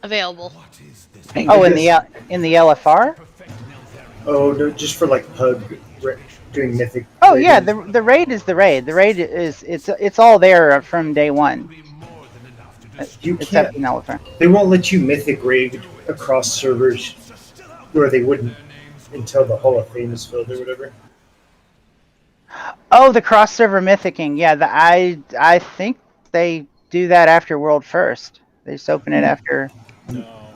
available. Oh, in the LFR? Oh, no, just for like pug doing mythic. Oh yeah, raiding. the raid is the raid. The raid is it's all there from day one, You except can't. in LFR. They won't let you mythic raid across servers where they wouldn't until the Hall of Fame is filled or whatever. Oh, the cross server mythicking. Yeah, I think they do that after World First. They just open it after. No,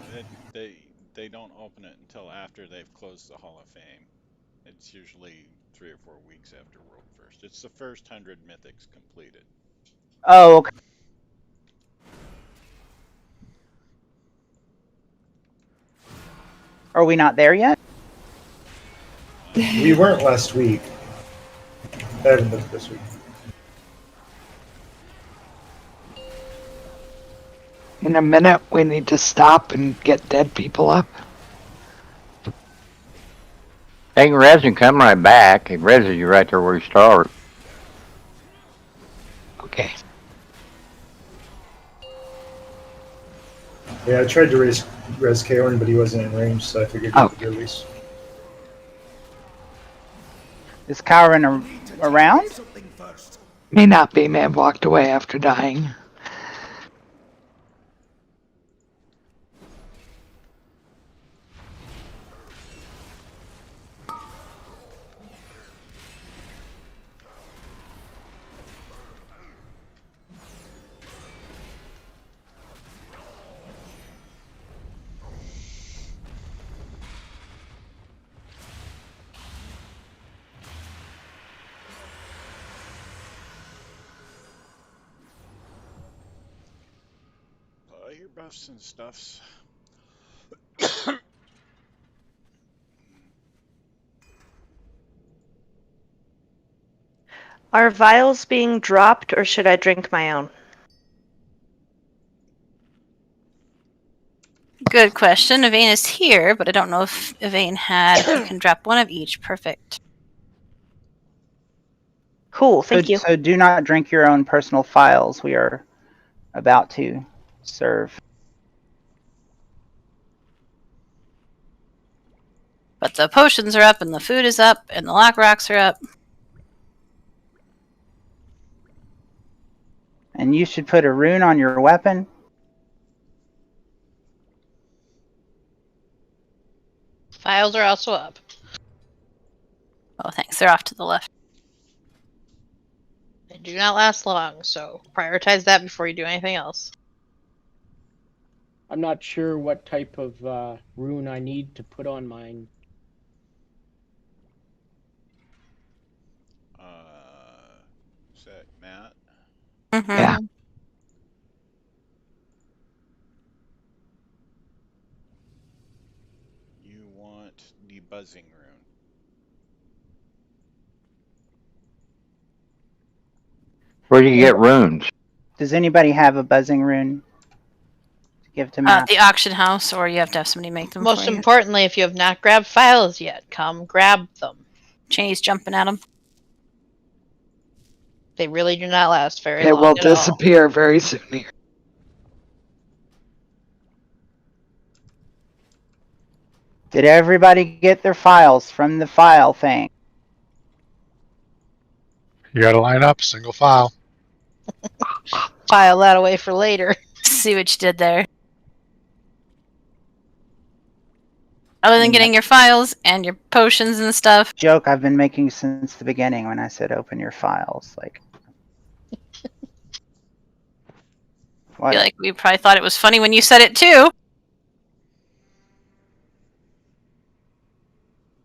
they don't open it until after they've closed the Hall of Fame. It's usually 3 or 4 weeks after World First. It's the first 100 mythics completed. Oh, okay. Are we not there yet? We weren't last week. I haven't looked this week. In a minute, we need to stop and get dead people up. They can res and come right back. It reses you right there where you start. Okay. Yeah, I tried to res Kaorn, but he wasn't in range, so I figured he could at least. Is Kyron around? May not be. May have walked away after dying. Your buffs and stuffs. Are vials being dropped, or should I drink my own? Good question. Evane is here, but I don't know if Evane had. If you can drop one of each, perfect. Cool, thank you. So do not drink your own personal files. We are about to serve. But the potions are up, and the food is up, and the lock rocks are up. And you should put a rune on your weapon. Files are also up. Oh, thanks. They're off to the left. They do not last long, so prioritize that before you do anything else. I'm not sure what type of rune I need to put on mine. Is that Matt? Mm-hmm. Yeah. You want the buzzing rune. Where do you get runes? Does anybody have a buzzing rune to give to Matt? The auction house, or you have to have somebody make them. Most importantly, if you have not grabbed files yet, come grab them. Cheney's jumping at them. They really do not last very They long. will disappear very soon here. Did everybody get their files from the file thing? You gotta line up, single file. File that away for later. See what you did there. Other than getting your files and your potions and stuff. Joke I've been making since the beginning when I said open your files. Like, I feel like we probably thought it was funny when you said it too.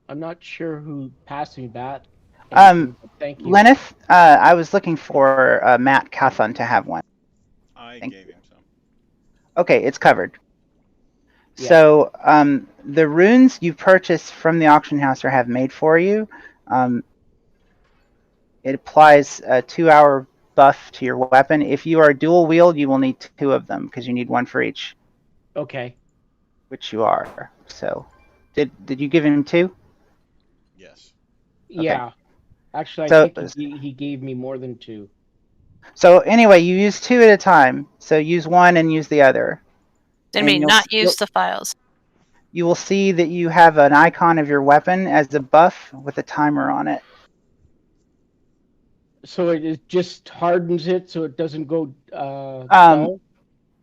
I'm not sure who passed me that. Thank you. Lenneth, I was looking for Matt Cathon to have one. I gave him some. Okay, it's covered. Yeah. So the runes you purchase from the auction house or have made for you, it applies a 2-hour buff to your weapon. If you are dual wield, you will need 2 of them because you need 1 for each. Okay. Which you are. So, did you give him 2? Yes. Okay. Yeah. Actually, I think he gave me more than 2. So anyway, you use 2 at a time. So use 1 and use the other. Did anybody you'll- not use the files? You will see that you have an icon of your weapon as a buff with a timer on it. So it just hardens it so it doesn't go dull?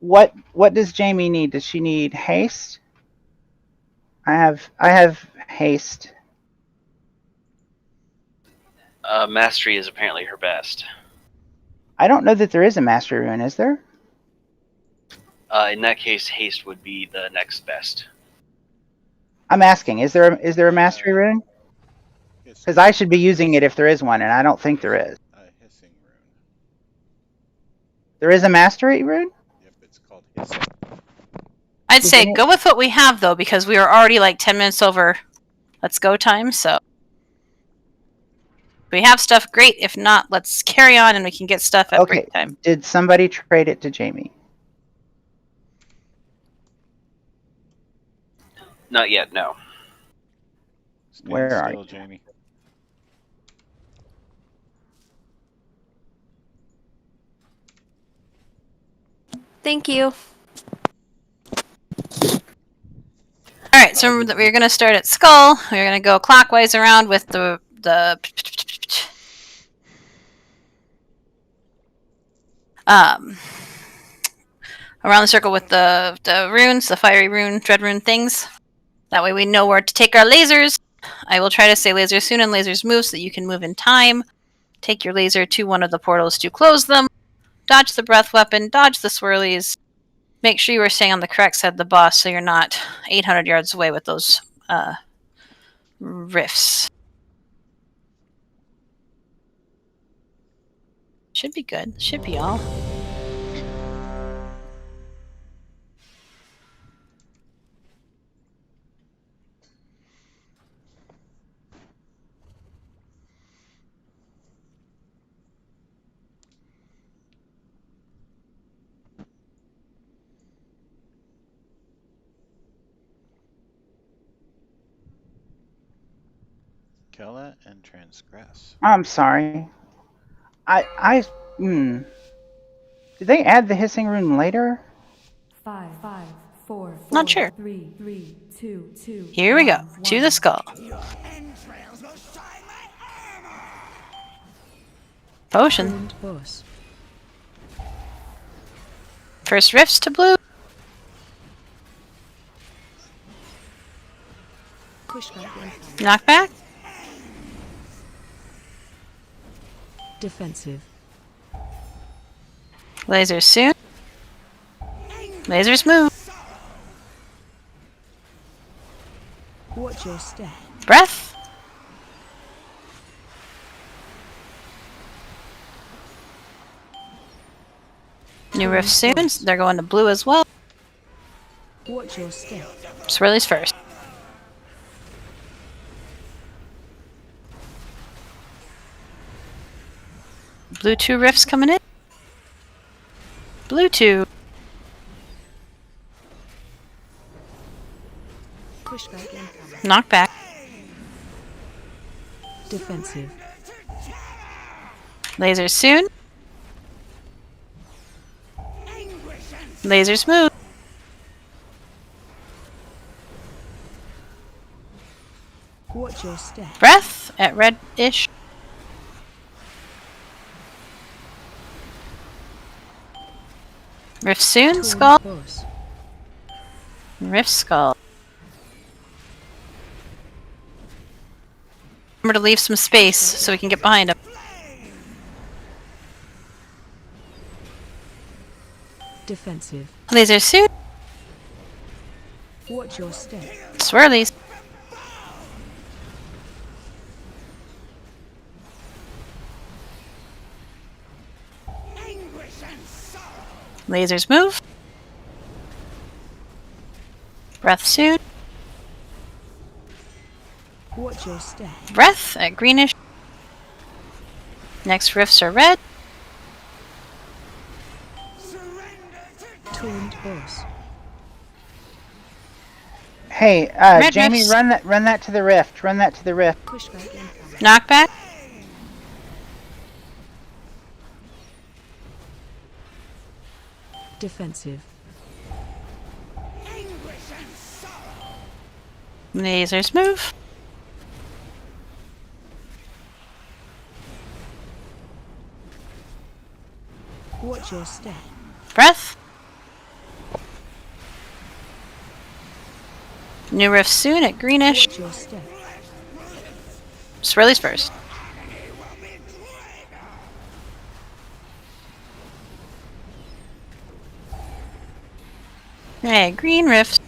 What does Jamie need? Does she need haste? I have haste. Mastery is apparently her best. I don't know that there is a mastery rune, is there? In that case, haste would be the next best. I'm asking, is there a mastery rune? Because I should be using it if there is one, and I don't think there is. Hissing rune. There is a mastery rune? Yep, it's called hissing. I'd say go with what we have, though, because we are already like 10 minutes over let's go time, so. If we have stuff, great. If not, let's carry on and we can get stuff at break time. Did somebody trade it to Jamie? Not yet, no. Where are Still, you? Jamie? Thank you. Alright, so we're going to start at Skull. We're going to go clockwise around with the around the circle with the runes, the fiery rune, dread rune things. That way we know where to take our lasers. I will try to say lasers soon and lasers move so that you can move in time. Take your laser to one of the portals to close them. Dodge the breath weapon, dodge the swirlies. Make sure you are staying on the correct side of the boss so you're not 800 yards away with those rifts. Should be good. Should be all. Kill it and transgress. I'm sorry. Did they add the hissing rune later? 5, 4, Not sure. 3, 2, 2. Here we go. To the skull. Potion. First rifts to blue. Knockback. Defensive. Lasers soon. Lasers move. Watch your step. Breath. New rift soon. They're going to blue as well. Watch your step. Swirlies first. Blue 2 rifts coming in. Blue 2. Pushback incoming. Knockback. Defensive. Lasers soon. Lasers move. Watch your step. Breath at red-ish. Rift soon. Skull. Rift skull. Remember to leave some space so we can get behind him. Defensive. Laser suit. Watch your step. Swirlies. Lasers move. Breath soon. Watch your step. Breath at greenish. Next rifts are red. Taunt boss. Hey, Red Jamie, rifts. run that to the rift. Run that to the rift. Pushback incoming. Knockback. Defensive. Lasers move. Watch your step. Breath. New rift soon at greenish. Watch your step. Swirlies first. Okay, green rift.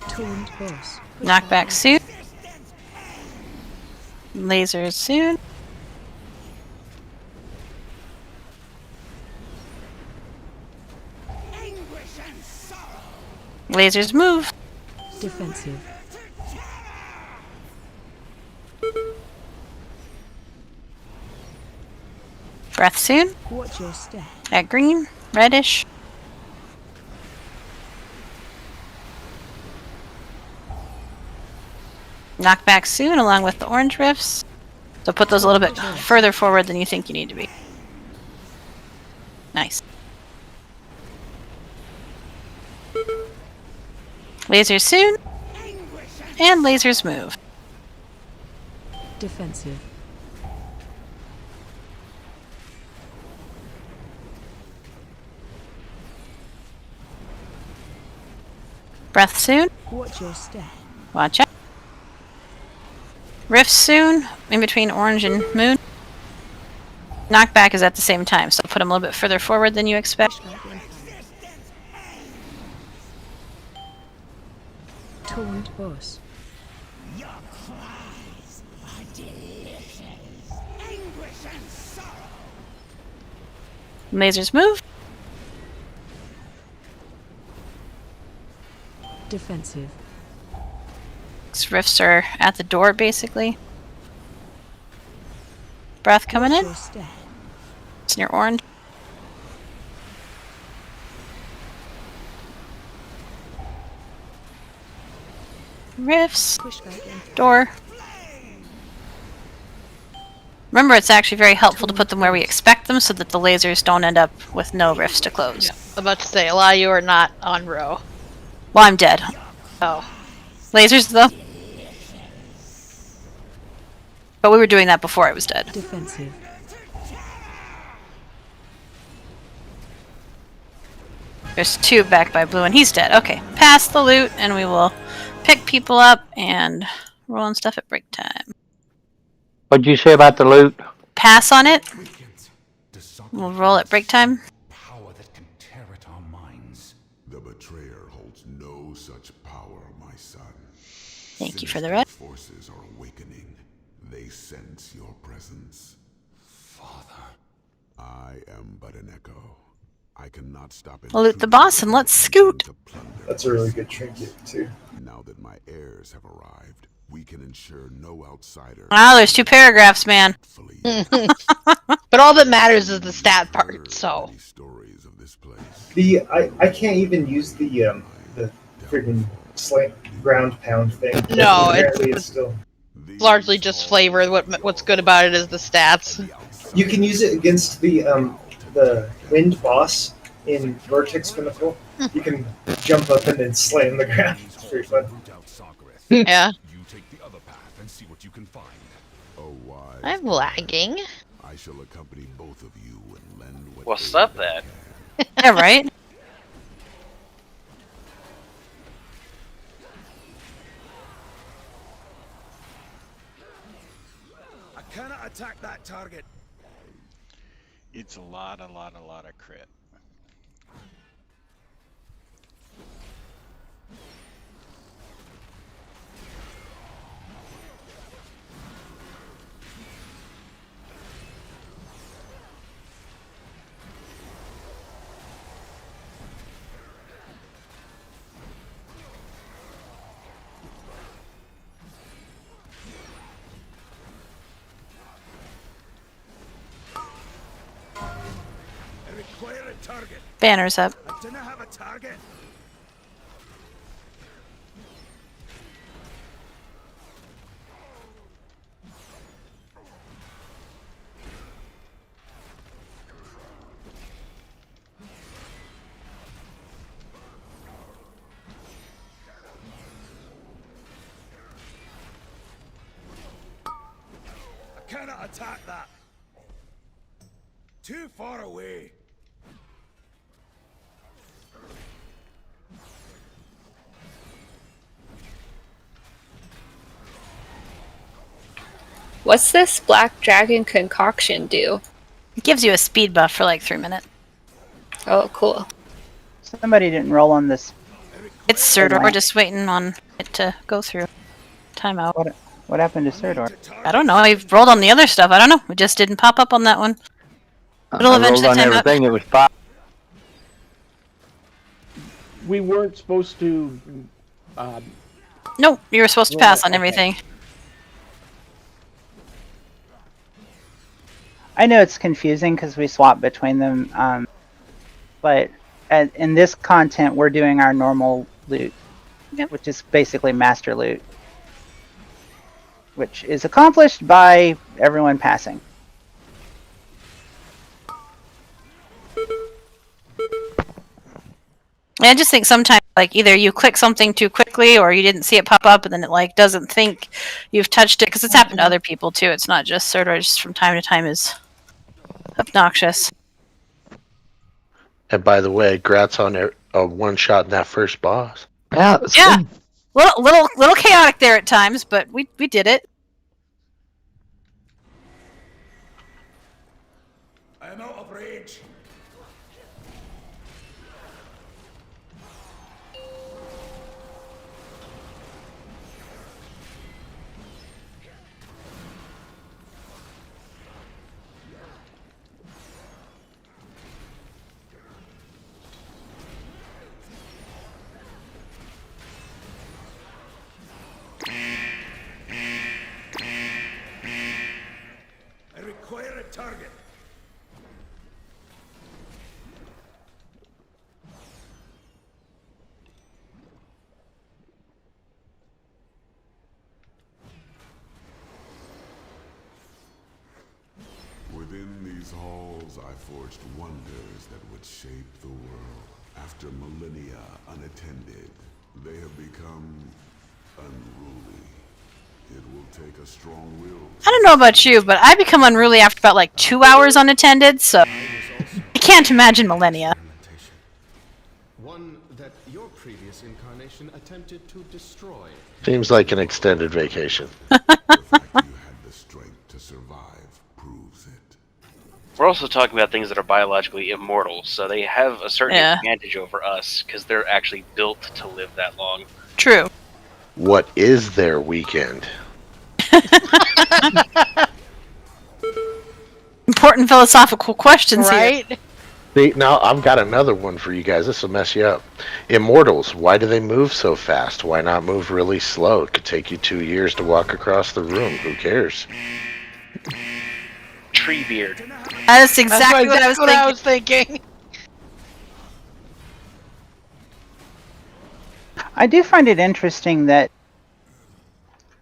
Taunt boss. Knockback soon. Lasers soon. Lasers move. Defensive. Breath soon. Watch your step. At green. Reddish. Knockback soon along with the orange rifts. So put those a little bit further forward than you think you need to be. Nice. Lasers soon. And lasers move. Defensive. Breath soon. Watch your step. Watch out. Rift soon, in between orange and moon. Knockback is at the same time, so put them a little bit further forward than you expect. Taunt boss. Lasers move. Defensive. These rifts are at the door, basically. Breath coming Watch in. your step. It's near orange. Rifts. Push back in. Door. Remember, it's actually very helpful to put them where we expect them so that the lasers don't end up with no rifts to close. I'm about to say, a lot of you are not on row. Well, I'm dead. Oh. Lasers, though. But we were doing that before I was dead. Defensive. There's two back by blue, and he's dead. Okay, pass the loot, and we will pick people up and roll on stuff at break time. What'd you say about the loot? Pass on it. We'll roll at break time. Power that can tear at our minds. The betrayer holds no such power, my son. Thank you for the red. Forces are awakening. They sense your presence. Father, I am but an echo. I cannot stop it. Loot the boss and let's scoot. That's a really good trinket too. Now that my heirs have arrived, we can ensure no outsider. Wow, there's 2 paragraphs, man. But all that matters is the stat part, so. I can't even use the friggin' slant ground pound thing. No, Apparently it's still. Largely just flavor. What's good about it is the stats. You can use it against the wind boss in Vertex Pinnacle. You can jump up and then slam the ground. It's pretty fun. Yeah. You take the other path and see what you can find. Oh, why? I'm lagging. I shall accompany both of you and lend what. Well, stop that. Yeah, right? I cannot attack that target. It's a lot of crit. Banners up. Didn't I have a target? Attack that! Too far away! What's this black dragon concoction do? It gives you a speed buff for like 3 minutes. Oh, cool. Somebody didn't roll on this. It's Serdor. We're just waiting on it to go through. Timeout. What happened to Serdor? I don't know. I've rolled on the other stuff. I don't know. It just didn't pop up on that one. It'll I rolled eventually on time out. everything that was 5. We weren't supposed to. No, you were supposed to pass on everything. I know it's confusing because we swap between them, but in this content, we're doing our normal loot, which is basically master loot, which is accomplished by everyone passing. I just think sometimes, like, either you click something too quickly or you didn't see it pop up and then it, like, doesn't think you've touched it. Because it's happened to other people, too. It's not just Serdor. Just from time to time is obnoxious. And by the way, grats on a one shot in that first boss. Yeah. Yeah. Little chaotic there at times, but we did it. I am out of rage. I require a target. Within these halls, I forged wonders that would shape the world. After millennia unattended, they have become unruly. It will take a strong will. I don't know about you, but I become unruly after about, like, 2 hours unattended, so I can't imagine millennia. One that your previous incarnation attempted to destroy. Seems like an extended vacation. The fact you had the strength to survive proves it. We're also talking about things that are biologically immortal, so they have a certain Yeah. advantage over us because they're actually built to live that long. True. What is their weekend? Important philosophical questions here. Right? See, now I've got another one for you guys. This will mess you up. Immortals, why do they move so fast? Why not move really slow? It could take you 2 years to walk across the room. Who cares? Tree beard. That's exactly what I was thinking. I do find it interesting that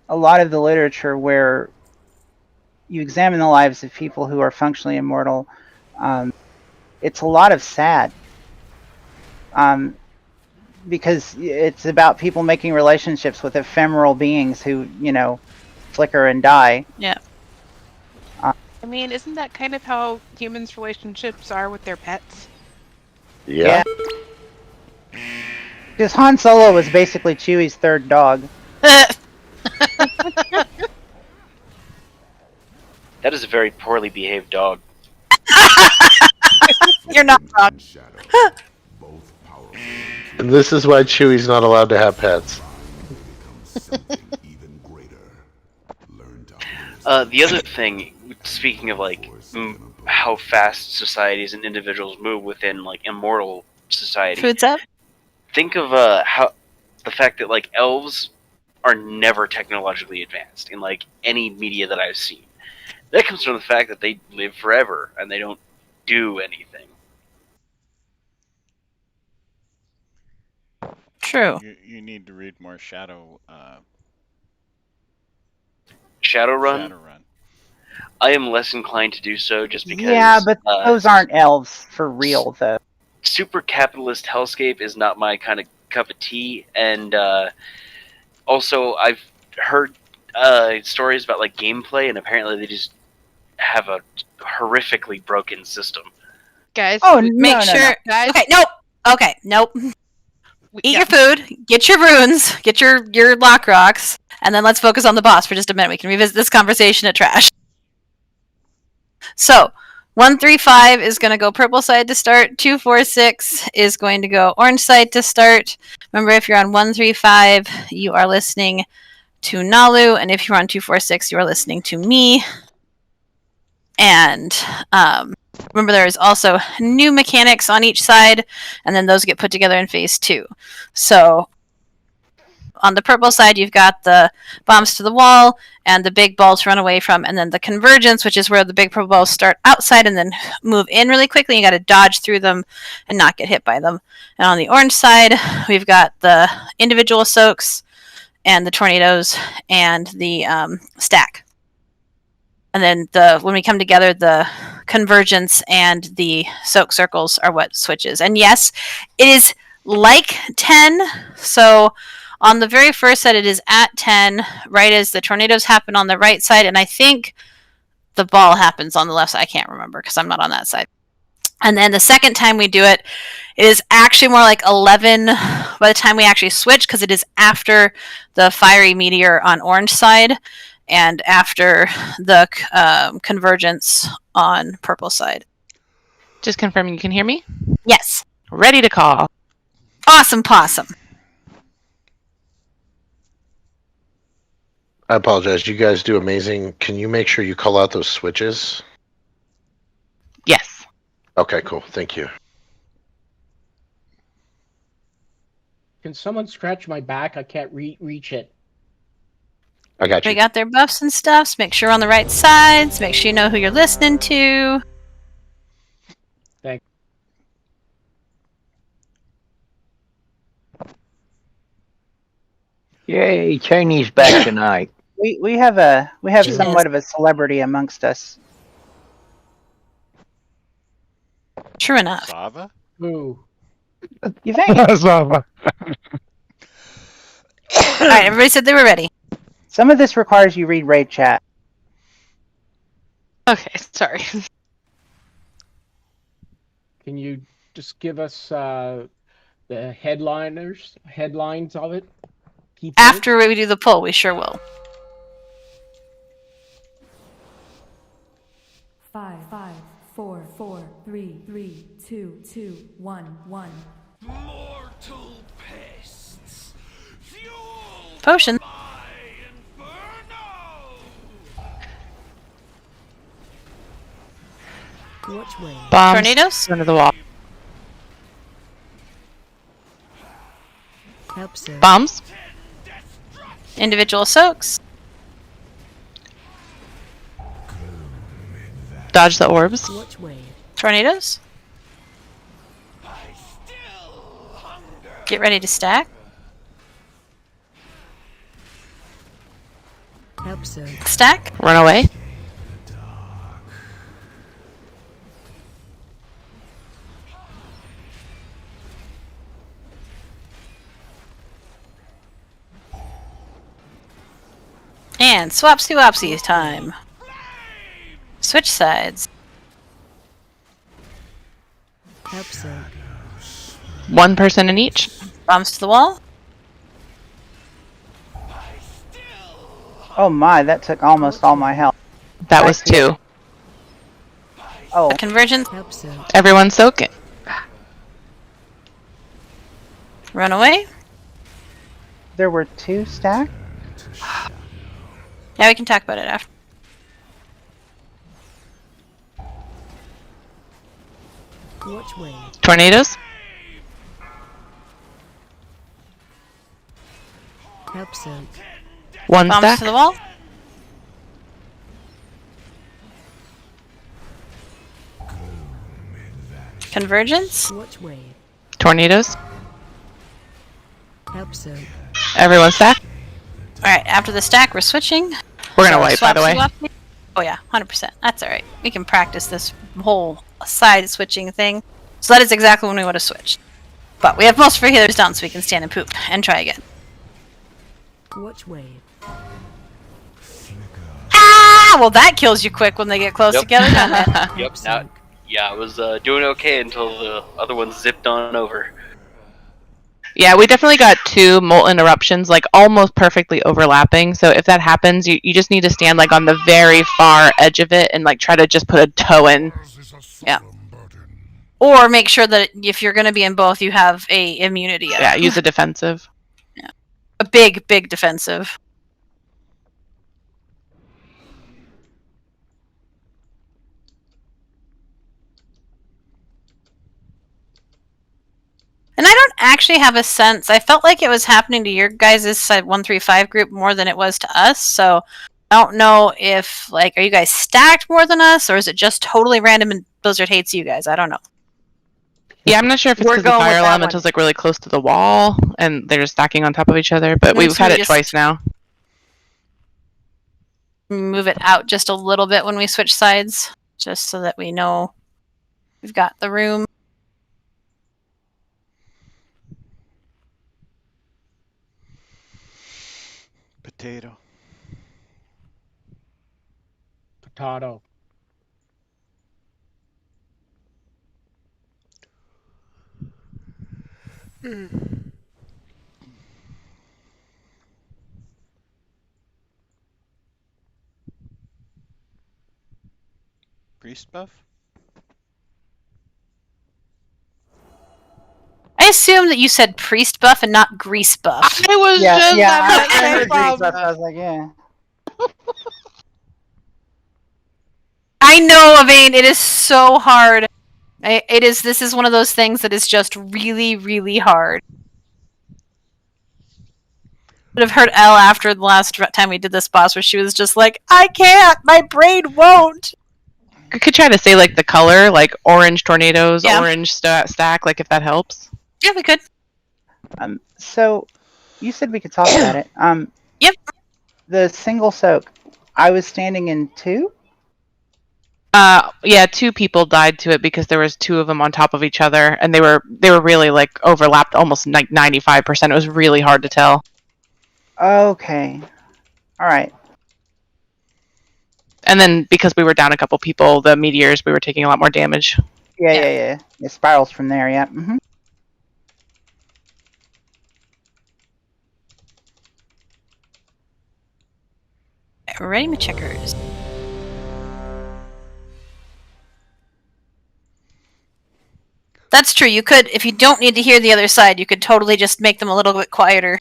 a lot of the literature where you examine the lives of people who are functionally immortal, it's a lot of sad. Because it's about people making relationships with ephemeral beings who, flicker and die. Yeah. I mean, isn't that kind of how humans' relationships are with their pets? Yeah. Because Han Solo was basically Chewie's third dog. That is a very poorly behaved dog. You're not wrong. And this is why Chewie's not allowed to have pets. The other thing, speaking of like how fast societies and individuals move within like immortal society. Food's up. Think of how the fact that like elves are never technologically advanced in like any media that I've seen. That comes from the fact that they live forever and they don't do anything. True. You need to read more Shadowrun. Shadowrun. I am less inclined to do so just because. Yeah, but those aren't elves for real, though. Super capitalist hellscape is not my kind of cup of tea, and also I've heard stories about like gameplay, and apparently they just have a horrifically broken system. Guys, make sure. Guys, Okay, nope. Okay, nope. Eat your food, get your runes, get your lock rocks, and then let's focus on the boss for just a minute. We can revisit this conversation at trash. So, 135 is going to go purple side to start. 246 is going to go orange side to start. Remember, if you're on 135, you are listening to Nalu, and if you're on 246, you are listening to me. And remember, there is also new mechanics on each side, and then those get put together in phase 2. So on the purple side, you've got the bombs to the wall and the big balls to run away from, and then the convergence, which is where the big purple balls start outside and then move in really quickly. You got to dodge through them and not get hit by them. And on the orange side, we've got the individual soaks and the tornadoes and the stack. And then when we come together, the convergence and the soak circles are what switches. And yes, it is like 10. So on the very first set, it is at 10, right as the tornadoes happen on the right side. And I think the ball happens on the left side. I can't remember because I'm not on that side. And then the second time we do it, it is actually more like 11 by the time we actually switch, because it is after the fiery meteor on orange side and after the convergence on purple side. Just confirming you can hear me? Yes. Ready to call. Awesome possum. I apologize. You guys do amazing. Can you make sure you call out those switches? Yes. Okay, cool. Thank you. Can someone scratch my back? I can't reach it. I got you. We got their buffs and stuffs. Make sure you're on the right sides. Make sure you know who you're listening to. Thanks. Yay, Chinese back tonight. We have somewhat of a celebrity amongst us. True enough. Sava? Ooh. You think? Sava. All right, everybody said they were ready. Some of this requires you read raid chat. Okay, sorry. Can you just give us the headlines of it? After we do the poll, we sure will. 5, 4, 4, 3, 3, 2, 2, 1, 1. Mortal pests. Potion. Which way? Bombs. Tornadoes? Under the wall. Help, sir. Bombs. Individual soaks. Dodge the orbs. Which way? Tornadoes. Get ready to stack. Help, sir. Stack. Run away. And swapsy time. Switch sides. Help, sir. One person in each. Bombs to the wall. Oh my, that took almost all my health. That was 2. Oh. A convergence. Help, sir. Everyone soak it. Run away. There were 2 stacked? Yeah, we can talk about it after. Which way? Tornadoes. Help, sir. One Bombs stack. to the wall. Convergence. Which way? Tornadoes. Help, sir. Everyone stack. Alright, after the stack, we're switching. We're gonna wipe, by the way. Oh yeah, 100%. That's alright. We can practice this whole side switching thing. So that is exactly when we would have switched. But we have most of our healers done, so we can stand and poop and try again. Which way? Ah! Ah, well, that kills you quick when they get close together, doesn't it? Yep. I was doing okay until the other one zipped on over. Yeah, we definitely got 2 molten eruptions, like almost perfectly overlapping. So if that happens, you just need to stand like on the very far edge of it and like try to just put a toe in. Yeah. Or make sure that if you're going to be in both, you have a immunity. Yeah, use a defensive. Yeah. A big defensive. And I don't actually have a sense. I felt like it was happening to your guys' side 135 group more than it was to us. So I don't know if, like, are you guys stacked more than us, or is it just totally random and Blizzard hates you guys? I don't know. Yeah, I'm not sure if it's because the fire elemental's like really close to the wall and they're just stacking on top of each other, but we've had it twice now. Move it out just a little bit when we switch sides, just so that we know we've got the room. Potato. Potato. Priest buff? I assume that you said priest buff and not grease buff. I was just I heard grease buff. I was like, yeah. I know, Avane, it is so hard. This is one of those things that is just really, really hard. Would have heard Elle after the last time we did this boss, where she was just like, I can't, my brain won't. I could try to say like the color, like orange tornadoes, orange stack, like if that helps. Yeah, we could. So you said we could talk about it. Yep. The single soak. I was standing in 2. Yeah, 2 people died to it because there was 2 of them on top of each other, and they were really like overlapped, almost like 95%. It was really hard to tell. Okay. All right. And then because we were down a couple people, the meteors, we were taking a lot more damage. Yeah. It spirals from there. Yeah. Mm-hmm. Ready, my checkers. That's true. You could, if you don't need to hear the other side, you could totally just make them a little bit quieter.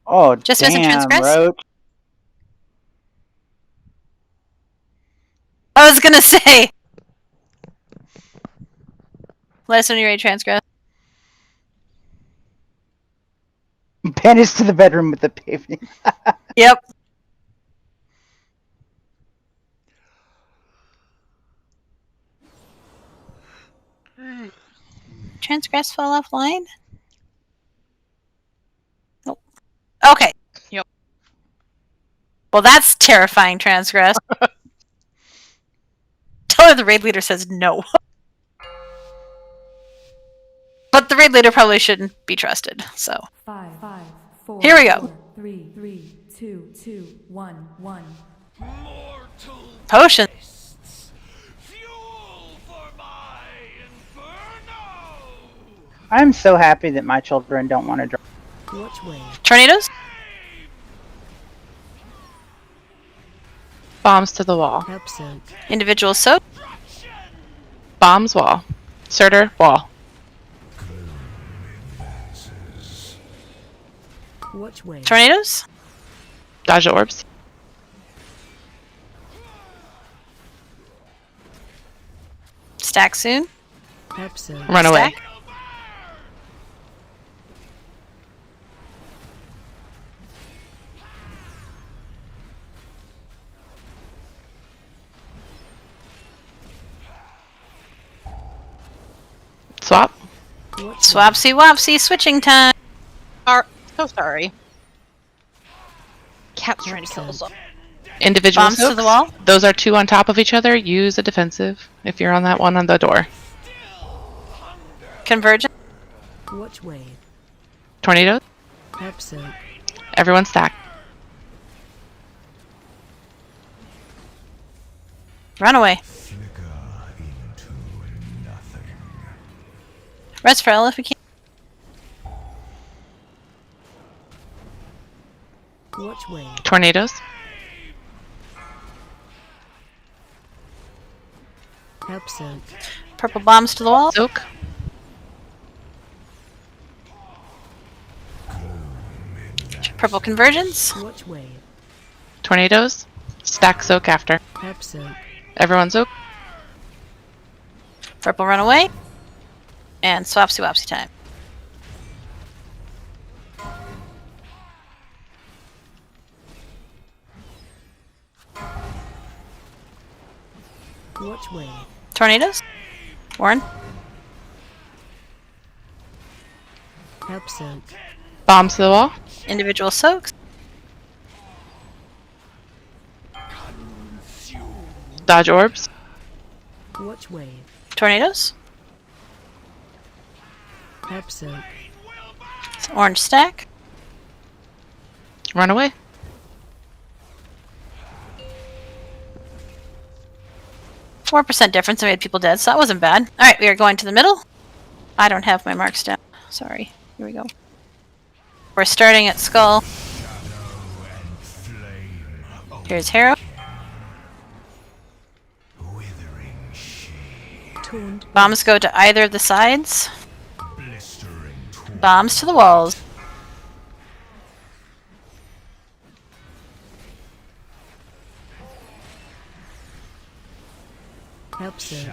Oh, Just missing damn, transgress? Roach. I was gonna say. Let us know when you're ready to transgress. Banished to the bedroom with the baby. Yep. Transgress fell offline? Nope. Okay. Yep. Well, that's terrifying, transgress. Tell her the raid leader says no. But the raid leader probably shouldn't be trusted, so. 5, 4, Here we go. 3, 2, 1. Potion. I'm so happy that my children don't want to drive. Tornadoes? Bombs to the wall. Individual soak? Bombs wall. Surtur wall. Tornadoes? Dodge the orbs. Stack soon. Run away. Stack. Swap. Swapsy wopsy, switching time. So sorry. Cat's trying to kill us all. Individual Bombs to soaks. the wall. Those are 2 on top of each other. Use a defensive if you're on that one on the door. Convergent. Watch wave. Tornado. Help soak. Everyone stack. Run away. Rest for L if we can. Watch wave. Tornadoes. Help soak. Purple bombs to the wall. Soak. Purple convergence. Watch wave. Tornadoes. Stack soak after. Help soak. Everyone soak. Purple run away. And swapsy wapsy time. Watch wave. Tornadoes. Warren. Help soak. Bombs to the wall. Individual soaks. Dodge orbs. Watch wave. Tornadoes. Help soak. Orange stack. Run away. %4 difference. I made people dead, so that wasn't bad. Alright, we are going to the middle. I don't have my marks down. Sorry. Here we go. We're starting at Skull. Here's Harrow. Bombs go to either of the sides. Bombs to the walls. Help soak.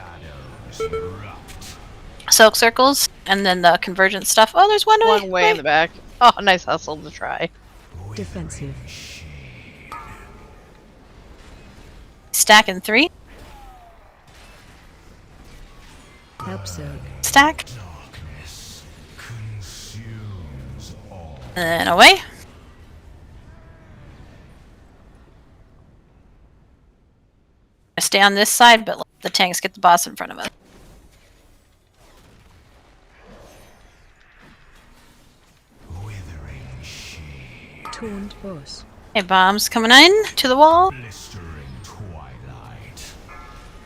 Soak circles, and then the convergent stuff. Oh, there's one way. One way in the back. Oh, nice hustle to try. Defensive. Stack in 3. Help soak. Stack. And then away. Stay on this side, but let the tanks get the boss in front of us. Taunt boss. Okay, bombs coming in to the wall.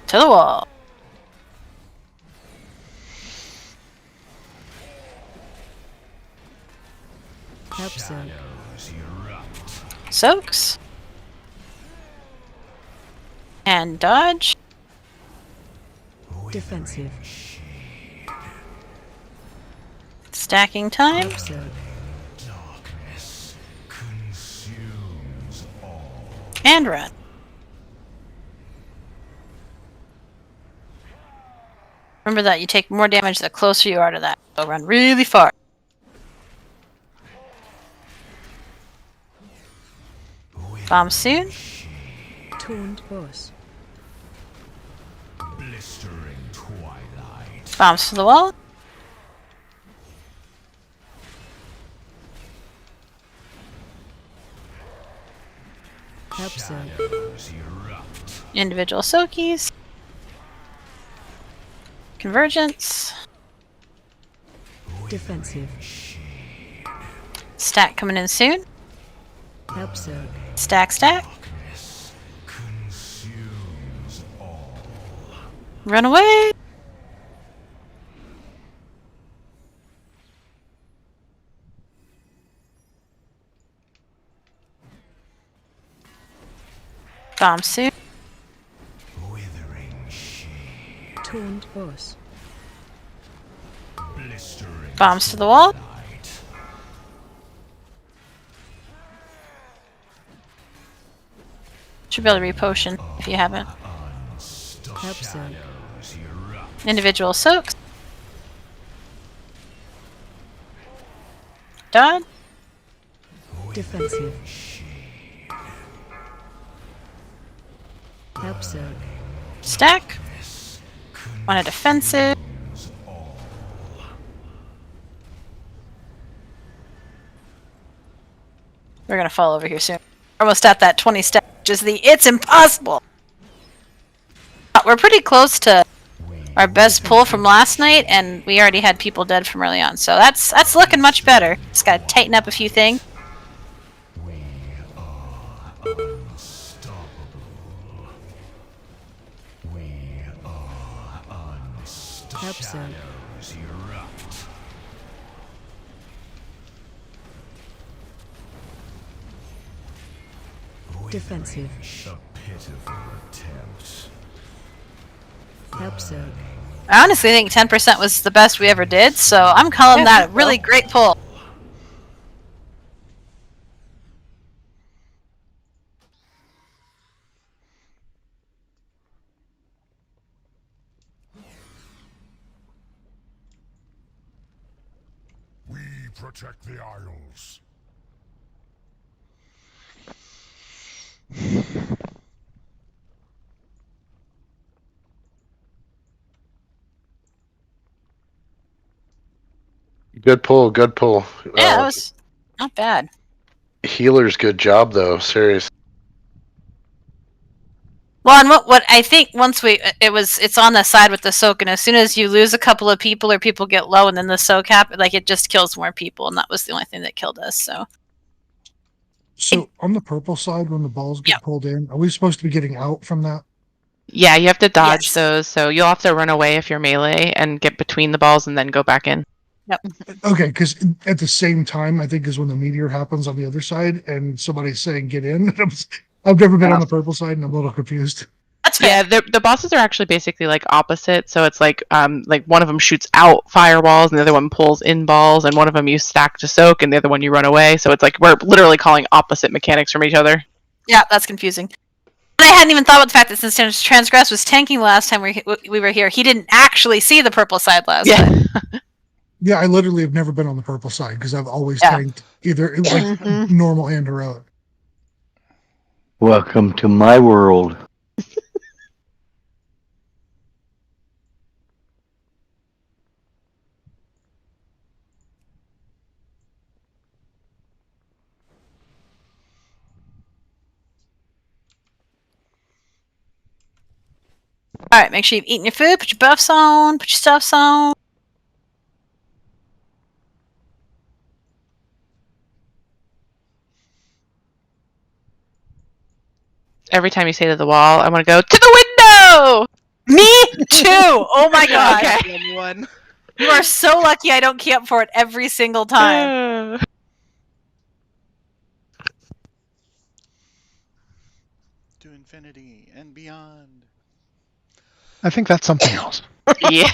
To the wall. Help soak. Soaks. And dodge. Defensive. Stacking time. Help soak. And run. Remember that you take more damage the closer you are to that. So run really far. Bomb soon. Taunt boss. Bombs to the wall. Help soak. Individual soakies. Convergence. Defensive. Stack coming in soon. Help soak. Stack, stack. Run away. Bomb soon. Taunt boss. Bombs to the wall. Should be able to repotion if you haven't. Help soak. Individual soaks. Done. Defensive. Help soak. Stack. On a defensive. We're gonna fall over here soon. Almost at that 20 step. It's impossible. We're pretty close to our best pull from last night, and we already had people dead from early on, so that's looking much better. Just gotta tighten up a few things. Defensive. I honestly think 10% was the best we ever did, so I'm calling that a really great pull. We protect the Isles. Good pull, good pull. Yeah, that was not bad. Healer's good job though, serious. Well, and what I think once it's on the side with the soak, and as soon as you lose a couple of people or people get low, and then the soak happens, like it just kills more people, and that was the only thing that killed us. So on the purple side, when the balls get pulled in, are we supposed to be getting out from that? Yeah, you have to dodge those, so you'll have to run away if you're melee and get between the balls and then go back in. Yep. Okay, because at the same time, I think is when the meteor happens on the other side, and somebody's saying "get in." I've never been on the purple side, and I'm a little confused. That's fair. Yeah, the bosses are actually basically like opposite. So it's like one of them shoots out fireballs, and the other one pulls in balls, and one of them you stack to soak, and the other one you run away. So it's like we're literally calling opposite mechanics from each other. Yeah, that's confusing. And I hadn't even thought about the fact that since Transgress was tanking the last time we were here, he didn't actually see the purple side last time. Yeah, I literally have never been on the purple side because I've always tanked either like normal and heroic. Welcome to my world. Alright, make sure you've eaten your food, put your buffs on, put your stuffs on. Every time you say to the wall, I want to go to the window! Me too! Oh my god. Okay. You are so lucky I don't camp for it every single time. To infinity and beyond. I think that's something else. Yeah.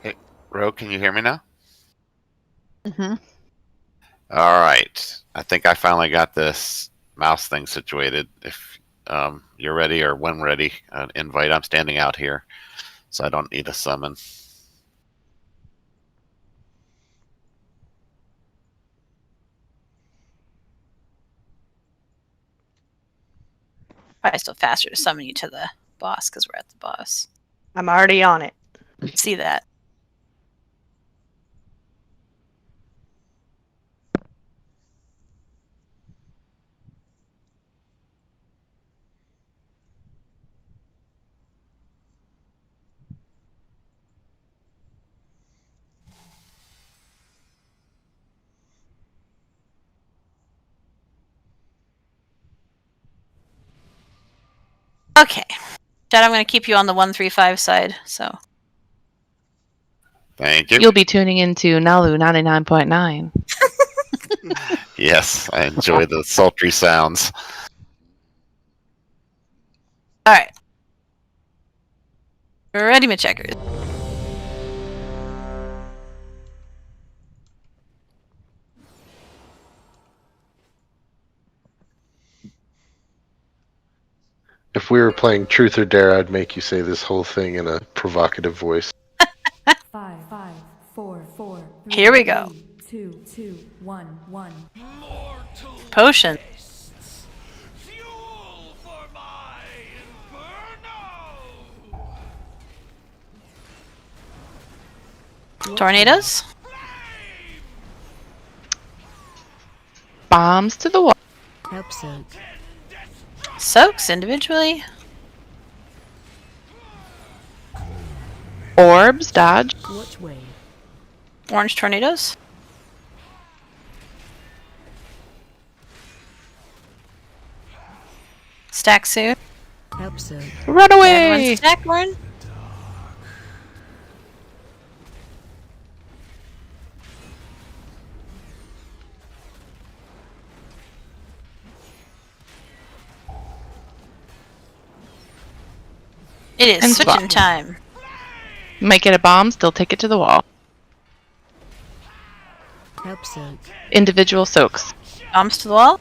Hey, Ro, can you hear me now? Mm-hmm. All right. I think I finally got this mouse thing situated. If you're ready or when ready, invite. I'm standing out here, so I don't need a summon. Probably still faster to summon you to the boss because we're at the boss. I'm already on it. See that. Okay. Chad, I'm going to keep you on the 135 side, so. Thank you. You'll be tuning into Nalu 99.9. Yes, I enjoy the sultry sounds. Alright. Ready, my checkers. If we were playing Truth or Dare, I'd make you say this whole thing in a provocative voice. 5, 4, 4. Here we go. 2, 2, 1, 1. Potion. Tornadoes? Bombs to the wall. Help soak. Soaks individually. Orbs, dodge. Which way? Orange tornadoes. Stack soon. Help soon. Run Everyone away! stack, Warren. It is And switching swap. time. Might get a bomb, still take it to the wall. Help soon. Individual soaks. Bombs to the wall.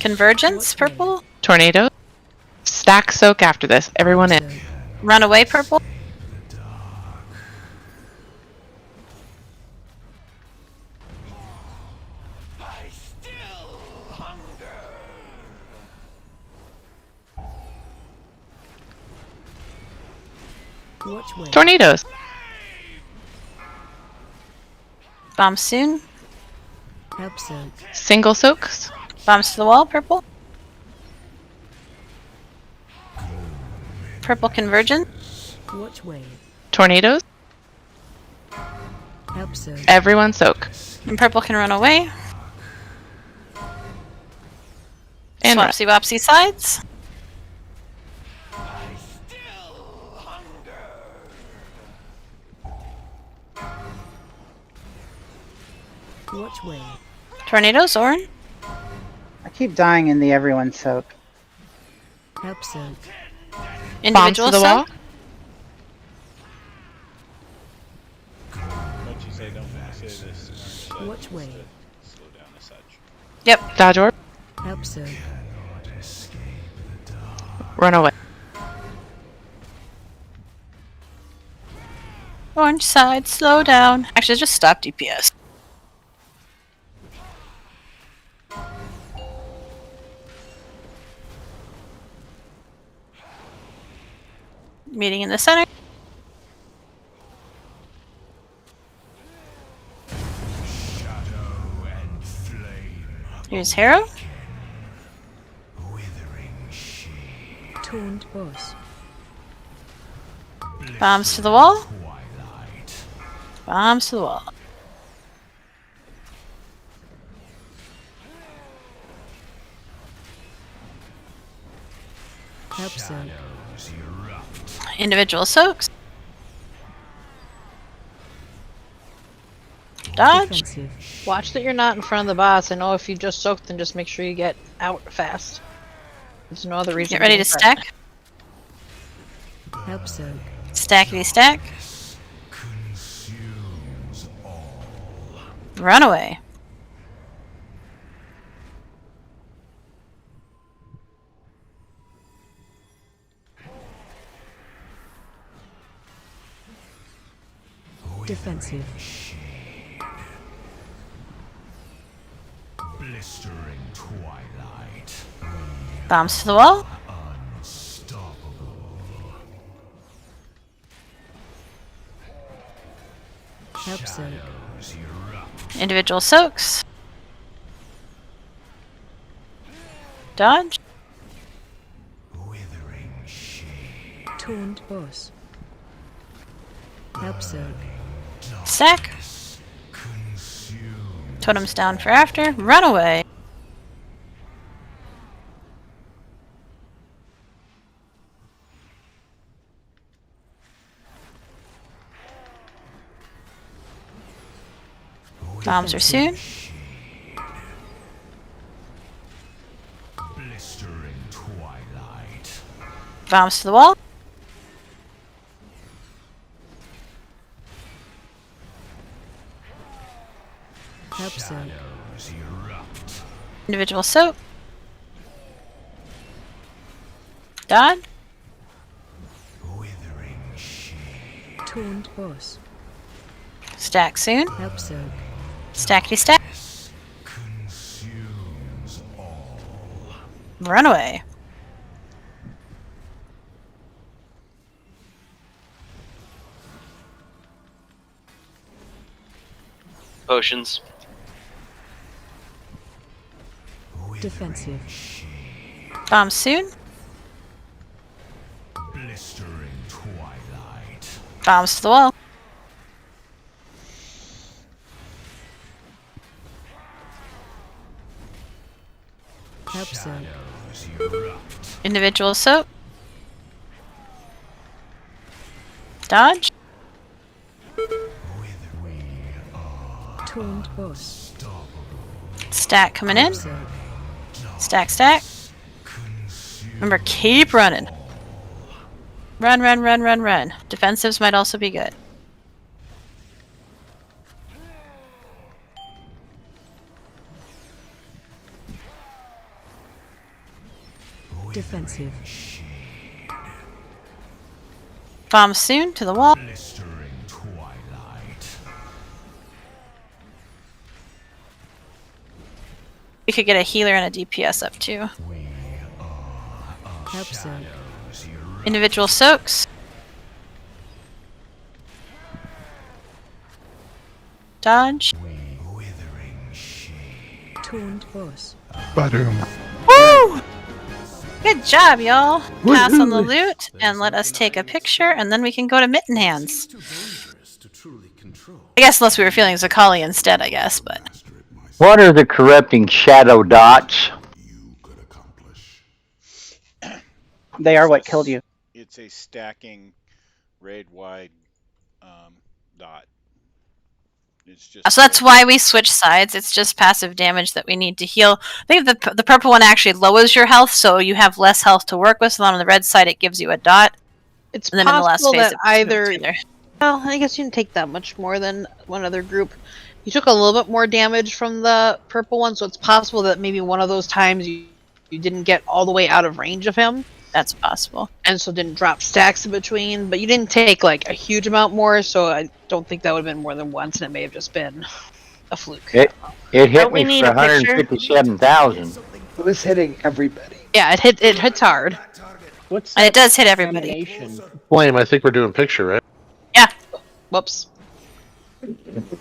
Convergence, purple. Tornado. Stack soak after this. Everyone in. Runaway, purple. Which way? Tornadoes. Bomb soon. Help soon. Single soaks. Bombs to the wall, purple. Purple convergence. Which way? Tornadoes. Help soon. Everyone soak. And purple can run away. And run. Swapsy wopsy sides. Which way? Tornadoes, Orin. I keep dying in the everyone soak. Help soon. Bombs to Individual the wall. soak. But you say don't want to say this. Orange Which way? to slow down as such. Yep. Dodge orb. Help soon. Run away. Orange side, slow down. Actually, just stop DPS. Meeting in the center. Here's Harrow. Taunt boss. Bombs to the wall. Bombs to the wall. Help soon. Individual soaks. Dodge. Defensive. Watch that you're not in front of the boss. I know if you just soak, then just make sure you get out fast. There's no other reason. Get ready to be stack. Help soon. Stackity stack. Run away. Defensive. Blistering twilight. Bombs to the wall. Help soon. Individual soaks. Dodge. Taunt boss. Help soon. Stack. Totems down for after. Run away. Bombs are soon. Blistering twilight. Bombs to the wall. Help soon. Individual soak. Dodge. Taunt boss. Stack soon. Help soon. Stackity stack. Run away. Potions. Defensive. Bomb soon. Blistering twilight. Bombs to the wall. Help zone. Individual soak. Dodge. Taunt boss. Stack coming in. Help zone. Stack, stack. Remember, keep running. Run, run, run, run, run. Defensives might also be good. Defensive. Bomb soon to the wall. Blistering twilight. We could get a healer and a DPS up too. Help zone. Individual soaks. Dodge. Taunt boss. Badoom. Woo! Good job, y'all. Pass on the loot and let us take a picture, and then we can go to Mitten Hands. I guess unless we were feeling Zakali instead, I guess, but. What are the corrupting shadow dots? They are what killed you. It's a stacking raid-wide dot. It's just So that's why we switch sides. It's just passive damage that we need to heal. I think the purple one actually lowers your health, so you have less health to work with. So on the red side, it gives you a dot. It's and then in the last possible phase, that either. Well, I guess you didn't take that much more than one other group. You took a little bit more damage from the purple one, so it's possible that maybe one of those times you didn't get all the way out of range of him. That's possible. And so didn't drop stacks in between, but you didn't take like a huge amount more, so I don't think that would have been more than once, and it may have just been a fluke. It hit Don't we me need for a picture? 157,000. It was hitting everybody. Yeah, it hits hard. What's And it does hit everybody. animation? Flame, I think we're doing picture, right? Yeah. Whoops.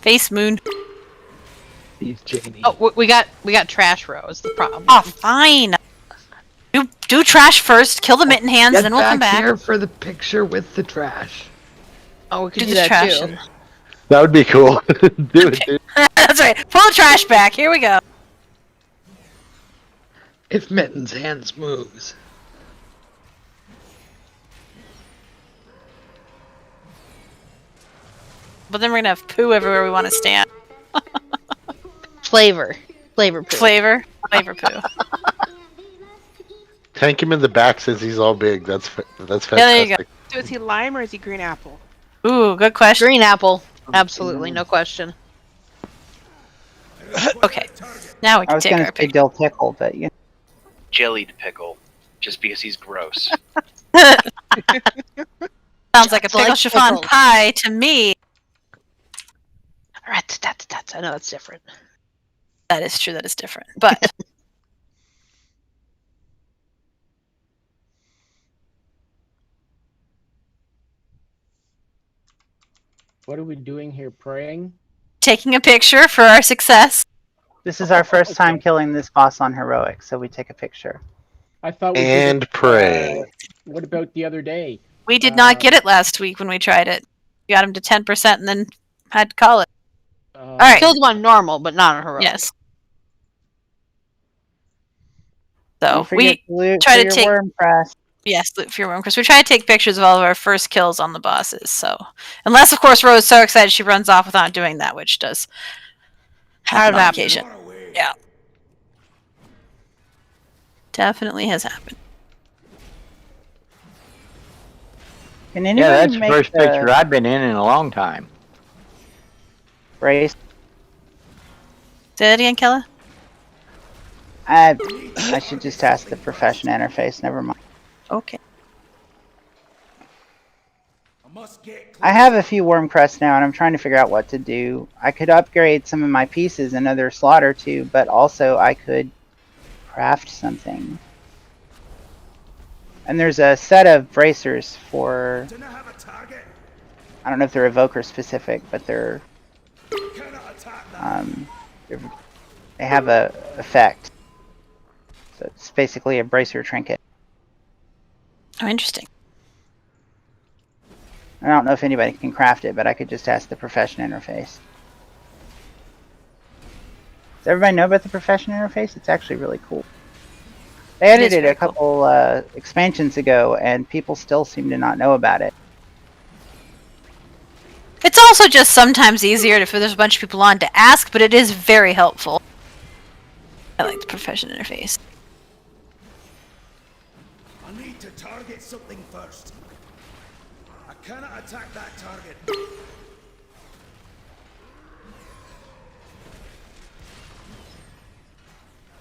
Face moon. Oh, we got trash row is the problem. Oh, fine. Do trash first. Kill the Mitten Hands, Get then we'll come back. here for the picture with the trash. Oh, we could Do do the that trash. too. That would be cool. Do it, dude. That's right. Pull the trash back. Here we go. If Mitten's hands moves. But then we're gonna have poo everywhere we want to stand. Flavor poo. Flavor poo. Tank him in the back since he's all big. That's fantastic. Yeah, there you go. So is he lime or is he green apple? Ooh, good question. Green apple. Absolutely, no question. Okay. Now we I can was take going our to say picture. dill pickle, but you. Jellied pickle, just because he's gross. Sounds like a pickle like chiffon pickles. pie to me. I know that's different. That is true. That is different. But What are we doing here? Praying? taking a picture for our success. This is our first time killing this boss on heroic, so we take a picture. I thought we And did it, pray. what about the other day? We did not get it last week when we tried it. We got him to 10% and then had to call it. All right. Killed him on normal, but not on heroic. Yes. So Don't forget we to loot try for to your take worm press. yes, loot for your worm because we try to take pictures of all of our first kills on the bosses. So unless of course Rose is so excited she runs off without doing that, which does happen on occasion. Yeah. Definitely has happened. Can anybody Yeah, that's the make first picture I've been in a long time. Brace? Say that again, Kella? I should just ask the profession interface. Never mind. Okay. I have a few worm crests now, and I'm trying to figure out what to do. I could upgrade some of my pieces in another slot or two, but also I could craft something. And there's a set of bracers for... I don't know if they're evoker specific, but they're they have a effect. So it's basically a bracer trinket. Oh, interesting. I don't know if anybody can craft it, but I could just ask the profession interface. Does everybody know about the profession interface? It's actually really cool. They added it a couple expansions ago, and people still seem to not know about it. It's also just sometimes easier if there's a bunch of people on to ask, but it is very helpful. I like the profession interface. I need to target something first. I cannot attack that target.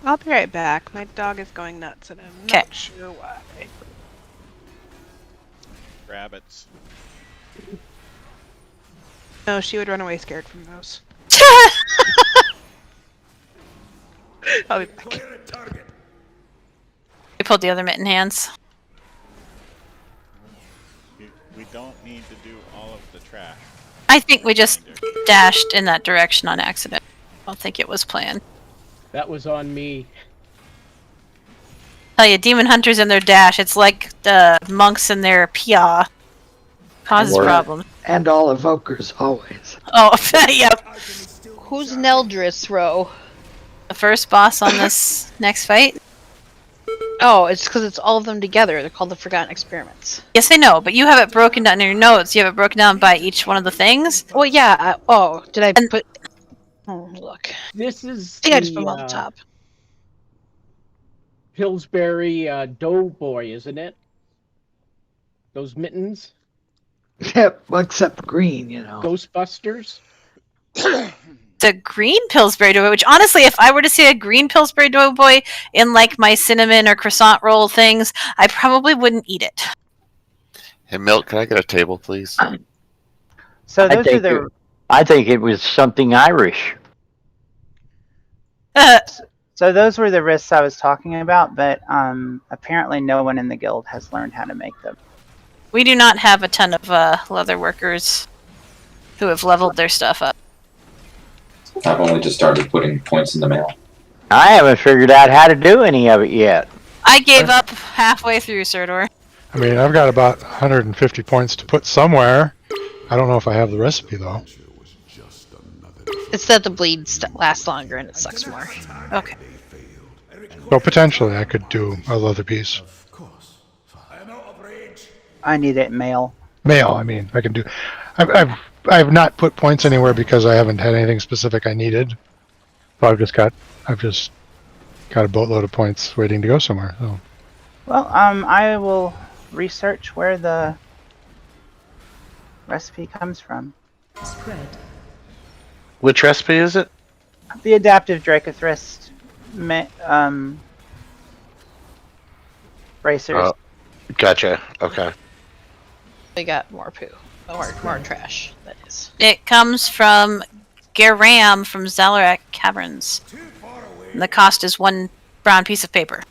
I'll be right back. My dog is going nuts, and I'm not sure why. Rabbits. No, she would run away scared from those. I'll be back. We pulled the other mitten hands. We don't need to do all of the trash. I think we just dashed in that direction on accident. I don't think it was planned. That was on me. Tell you, demon hunters and their dash, it's like the monks and their pia. Causes problems. And all evokers, always. Oh, yep. Who's Neldris, Ro? The first boss on this next fight? Oh, it's because it's all of them together. They're called the Forgotten Experiments. Yes, I know, but you have it broken down in your notes. You have it broken down by each one of the things. Well, yeah. Did I put... Oh, look. This is I think I just put them on the top. Pillsbury Doughboy, isn't it? Those mittens? Yep, except green, you know. Ghostbusters? The green Pillsbury Doughboy, which honestly, if I were to see a green Pillsbury Doughboy in like my cinnamon or croissant roll things, I probably wouldn't eat it. Hey, Milt, can I get a table, please? So those are the... I think it was something Irish. So those were the risks I was talking about, but apparently no one in the guild has learned how to make them. We do not have a ton of leather workers who have leveled their stuff up. I've only just started putting points in the mail. I haven't figured out how to do any of it yet. I gave up halfway through, Serdor. I mean, I've got about 150 points to put somewhere. I don't know if I have the recipe, though. It's that the bleed lasts longer and it sucks more. Okay. So potentially I could do a leather piece. I need it mail. Mail, I mean, I can do... I've not put points anywhere because I haven't had anything specific I needed. So I've just got a boatload of points waiting to go somewhere. So. Well, I will research where the recipe comes from. Spread. Which recipe is it? The adaptive Dracothrist bracers. Oh, gotcha. Okay. We got more poo. More trash, that is. It comes from Garam from Zalarak Caverns. And the cost is 1 brown piece of paper.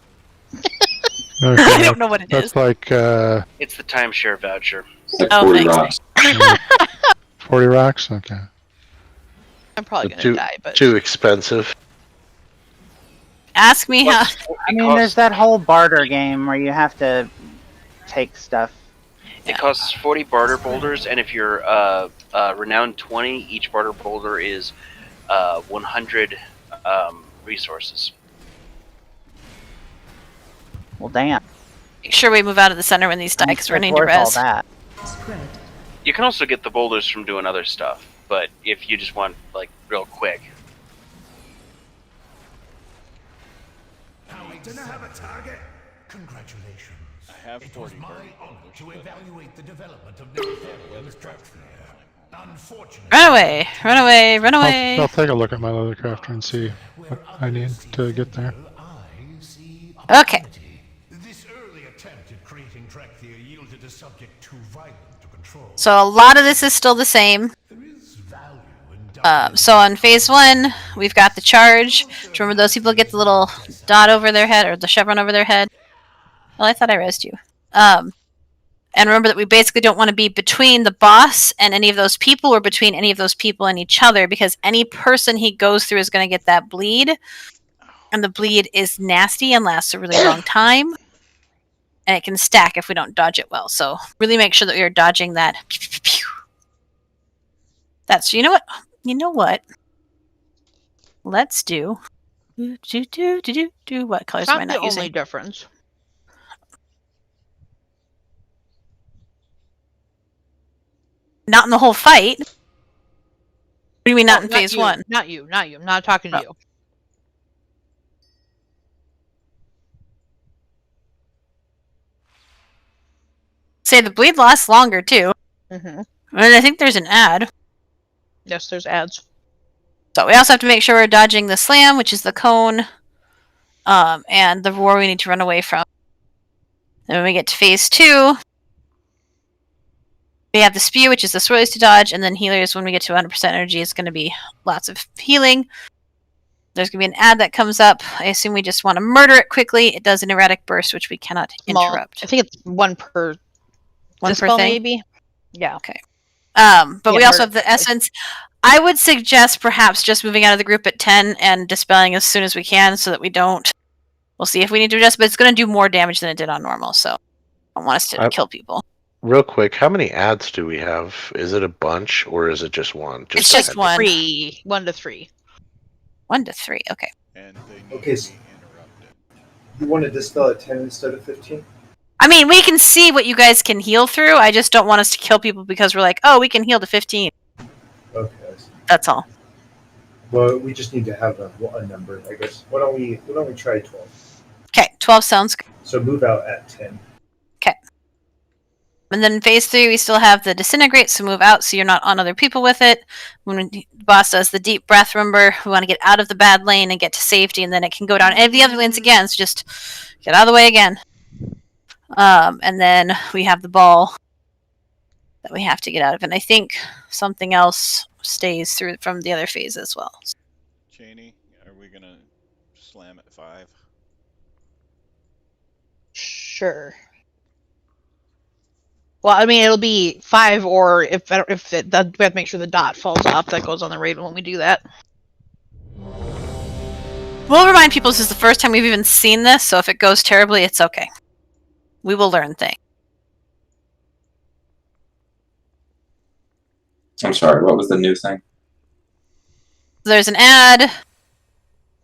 Okay, I don't know what it that's is. Like It's the timeshare voucher. Like Oh, 40 thanks. rocks. 40 rocks. Okay. I'm probably gonna die, but Too expensive. Ask me how. I mean, there's that whole barter game where you have to take stuff. It costs 40 barter boulders, and if you're renowned 20, each barter boulder is 100 resources. Well, damn. Make sure we move out of the center when these die, because we're going to need to all res. that. Spread. You can also get the boulders from doing other stuff, but if you just want, like, real quick. Now we do not have a target. Congratulations. I have 40 my barter honor boulders, to but- evaluate the development of Leathercraft there. Unfortunately, Run away! Run away! Run away! I'll take a look at my leather crafter and see what I need to get there. Okay. this early attempt at creating Drakthir yielded a subject too violent to control. So a lot of this is still the same. So on phase 1, we've got the charge. Do you remember those people get the little dot over their head, or the chevron over their head? Well, I thought I resed you. And remember that we basically don't want to be between the boss and any of those people, or between any of those people and each other, because any person he goes through is going to get that bleed. And the bleed is nasty and lasts a really long time. And it can stack if we don't dodge it well. So really make sure that we are dodging that. That's, you know what? You know what? Let's do. What colors am I Not the not using? only difference. Not in the whole fight. What do you mean not in not phase you, 1? Not you. I'm not talking to you. Say the bleed lasts longer too. Mm-hmm. And I think there's an ad. Yes, there's ads. So we also have to make sure we're dodging the slam, which is the cone, and the roar we need to run away from. Then when we get to phase 2, we have the spew, which is the swirlies to dodge, and then healers. When we get to 100% energy, it's going to be lots of healing. There's going to be an ad that comes up. I assume we just want to murder it quickly. It does an erratic burst, which we cannot interrupt. I think it's one per Dispel, thing, maybe. Yeah. Okay. But we also have the essence. I would suggest perhaps just moving out of the group at 10 and dispelling as soon as we can so that we don't. We'll see if we need to adjust, but it's going to do more damage than it did on normal, so I don't want us to kill people. Real quick, how many ads do we have? Is it a bunch or is it just one? It's just one. 3. 1 to 3. 1 to 3, okay. And they need Okay, to be interrupted. You want to dispel at 10 instead of 15? I mean, we can see what you guys can heal through. I just don't want us to kill people because we're like, oh, we can heal to 15. Okay, I see. That's all. Well, we just need to have a number, I guess. Why don't we try 12? Okay, 12 sounds good. So move out at 10. Okay. And then phase 3, we still have the disintegrate, so move out so you're not on other people with it. When the boss does the deep breath, remember, we want to get out of the bad lane and get to safety, and then it can go down any of the other lanes again, so just get out of the way again. And then we have the ball that we have to get out of, and I think something else stays through from the other phase as well. Cheney, are we gonna slam at 5? Sure. Well, I mean, it'll be 5, or if we have to make sure the dot falls off. That goes on the radar when we do that. We'll remind people this is the first time we've even seen this, so if it goes terribly, it's okay. We will learn things. I'm sorry, what was the new thing? There's an ad.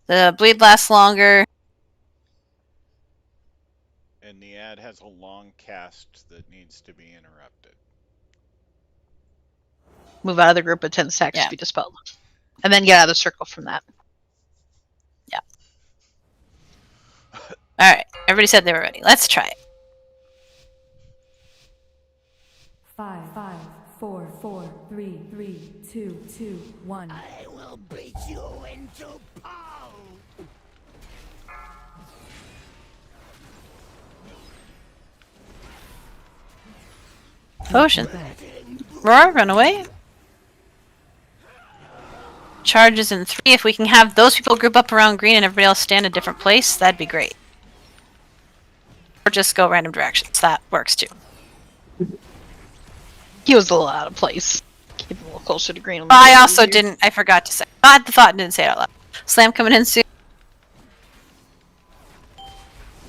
The bleed lasts longer. And the ad has a long cast that needs to be interrupted. Move out of the group at 10 seconds to be dispelled. And then get out of the circle from that. Yeah. Alright, everybody said they were ready. Let's try it. 5, 4, 4, 3, 3, 2, 2, 1. I will beat you into pulp! Potion. Roar, run away. Charges in 3. If we can have those people group up around green and everybody else stand a different place, that'd be great. Or just go random directions. That works too. He was a little out of place. Keep him a little closer to green. I also didn't. I forgot to say. I had the thought and didn't say it out loud. Slam coming in soon.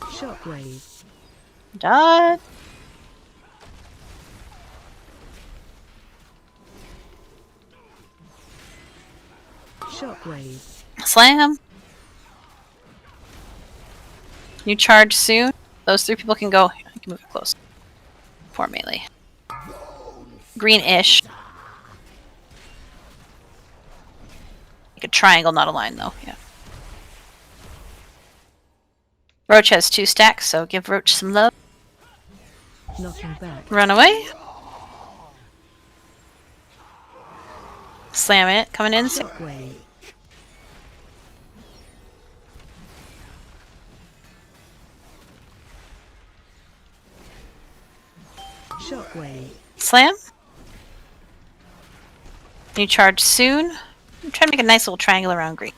Shockwave. Dot. Shockwave. Slam. You charge soon. Those 3 people can go. I can move it close. Poor melee. Green-ish. Like a triangle, not a line, though. Yeah. Roach has 2 stacks, so give Roach some love. Knocking back. Run away. Slam it. Coming in. Shockwave. Shockwave. Slam. You charge soon. I'm trying to make a nice little triangle around green.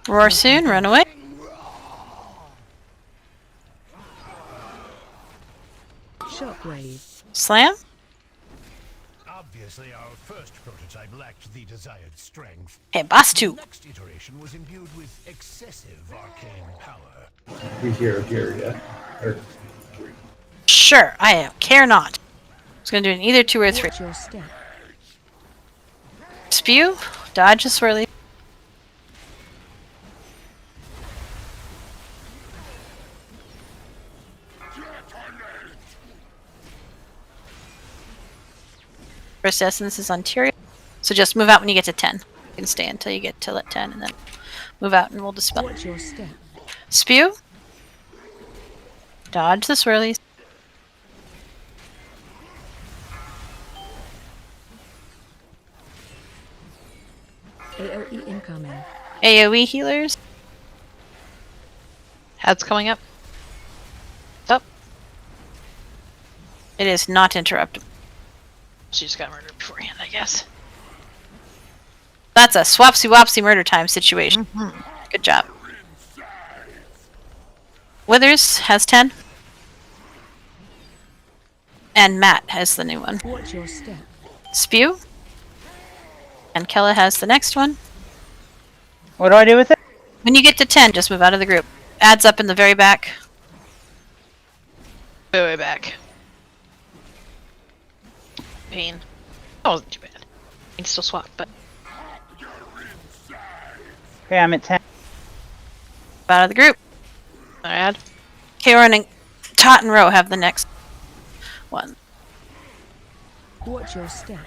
Roar soon, run away. Slam? Obviously, our first prototype lacked the desired strength. Okay, boss 2. The next iteration was imbued with excessive arcane power. We hear here, yeah. Or 3. Sure, I care not. I was gonna do an either 2 or 3. Spew, dodge a swirly. First essence is on Tyrion, so just move out when you get to 10. You can stay until you get to 10, and then move out, and we'll dispel. Spew, dodge the swirlies. AOE incoming. AOE healers. Head's coming up. Up. It is not interruptible. She just got murdered beforehand, I guess. That's a swapsy-wopsy murder time situation. Good job. Withers has 10. And Matt has the new one. Watch your step. Spew. And Kella has the next one. What do I do with it? When you get to 10, just move out of the group. Adds up in the very back. Way back. Pain. That wasn't too bad. I can still swap, but... Okay, I'm at 10. Out of the group. Add. Kaoran and Tot and Row have the next one. Watch your step.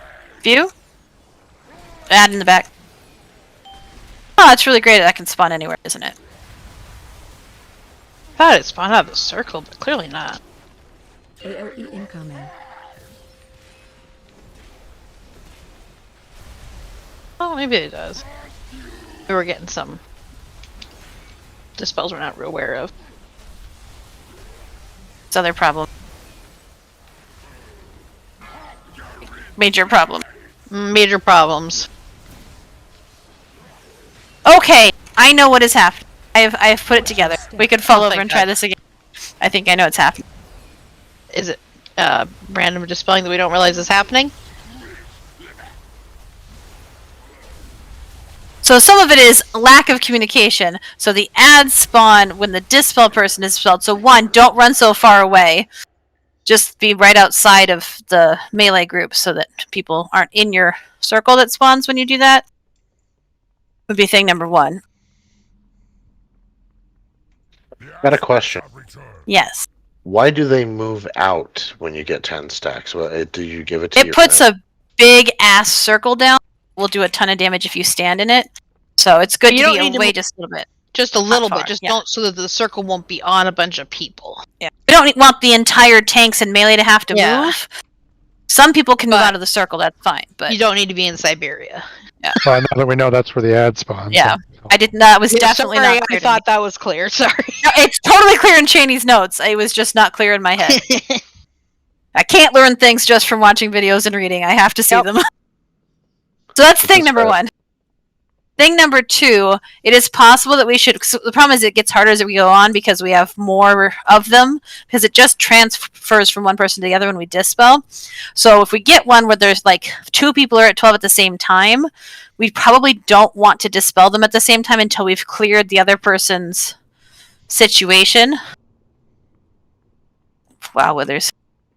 View. Add in the back. Oh, it's really great that can spawn anywhere, isn't it? I thought it spawned out of the circle, but clearly not. AOE incoming. Oh, maybe it does. We were getting some dispels we're not real aware of. It's other problem. Major problem. Major problems. Okay, I know what is happening. I've put it together. We could fall over and try this again. I think I know what's happening. Is it random dispelling that we don't realize is happening? So some of it is lack of communication. So the ads spawn when the dispel person is dispelled. So one, don't run so far away. Just be right outside of the melee group so that people aren't in your circle that spawns when you do that. Would be thing number 1. Got a question. Yes. Why do they move out when you get 10 stacks? Well, do you give it to It puts a big ass circle down. Will do a ton of damage if you stand in it. So it's good to be away just a little bit. Just a little far, bit. Just yeah. don't so that the circle won't be on a bunch of people. Yeah. We don't want the entire tanks and melee to have to move. Some people can move out of the circle, that's fine. But you don't need to be in Siberia. Yeah. Well, now that we know that's where the ad spawns. Yeah. I didn't. That was definitely sorry, not clear. I thought that was clear. Sorry. No, it's totally clear in Cheney's notes. It was just not clear in my head. I can't learn things just from watching videos and reading. I have to see them. So that's thing number 1. Thing number 2, it is possible that we should... So the problem is it gets harder as we go on because we have more of them, because it just transfers from one person to the other when we dispel. So if we get one where there's like 2 people are at 12 at the same time, we probably don't want to dispel them at the same time until we've cleared the other person's situation. Wow, well, there's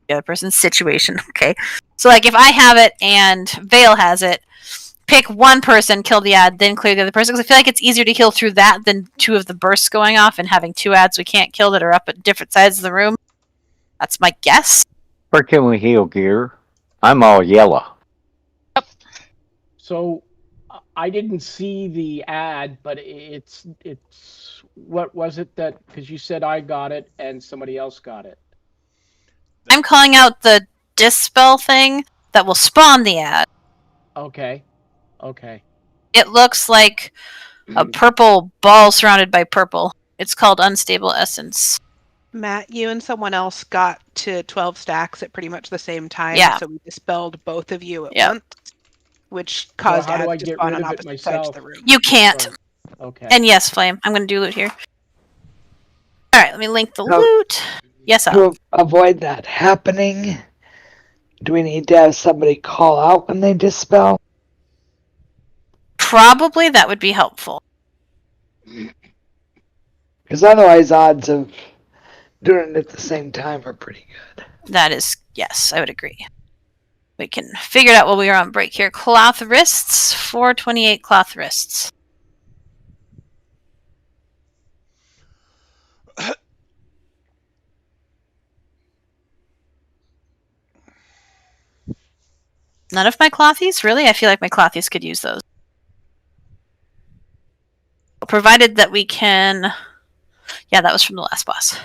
the other person's situation. Okay. So like if I have it and Vale has it, pick one person, kill the ad, then clear the other person. Because I feel like it's easier to kill through that than 2 of the bursts going off and having 2 ads we can't kill that are up at different sides of the room. That's my guess. Where can we heal gear? I'm all yellow. So I didn't see the ad, but it's what was it that, because you said I got it and somebody else got it. I'm calling out the dispel thing that will spawn the ad. Okay. Okay. It looks like a purple ball surrounded by purple. It's called Unstable Essence. Matt, you and someone else got to 12 stacks at pretty much the same time. Yeah. So we dispelled both of you at Yeah. once, which caused how do I ads to get spawn rid on of it opposite sides of myself? the room. You can't. Okay. And yes, Flame, I'm going to do loot here. Alright, let me link the loot. Yes, To avoid that happening, Do we need to have somebody call out when they dispel? Probably that would be helpful. Because otherwise, odds of doing it at the same time are pretty good. That is, yes, I would agree. We can figure it out while we are on break here. Cloth wrists, 428 cloth wrists. None of my clothies? Really? I feel like my clothies could use those. Provided that we can... Yeah, that was from the last boss.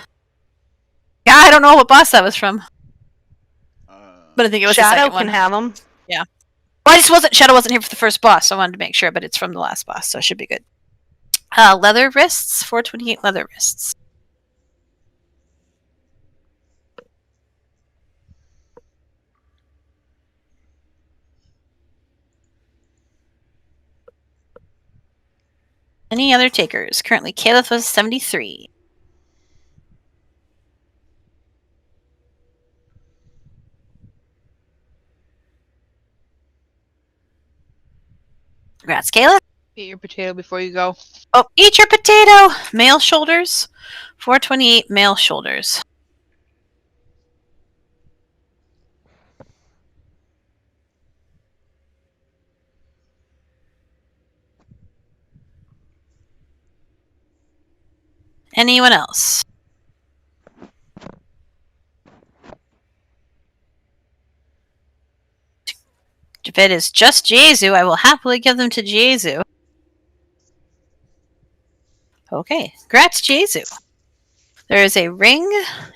Yeah, I don't know what boss that was from. But I think it was the Shadow second one. can have them. Yeah. Well, Shadow wasn't here for the first boss, so I wanted to make sure, but it's from the last boss, so it should be good. Leather wrists, 428 leather wrists. Any other takers? Currently, Caliph was 73. Congrats, Caliph. Eat your potato before you go. Oh, eat your potato! Male shoulders, 428 male shoulders. Anyone else? If it is just Jesu, I will happily give them to Jesu. Okay, congrats, Jesu. There is a ring.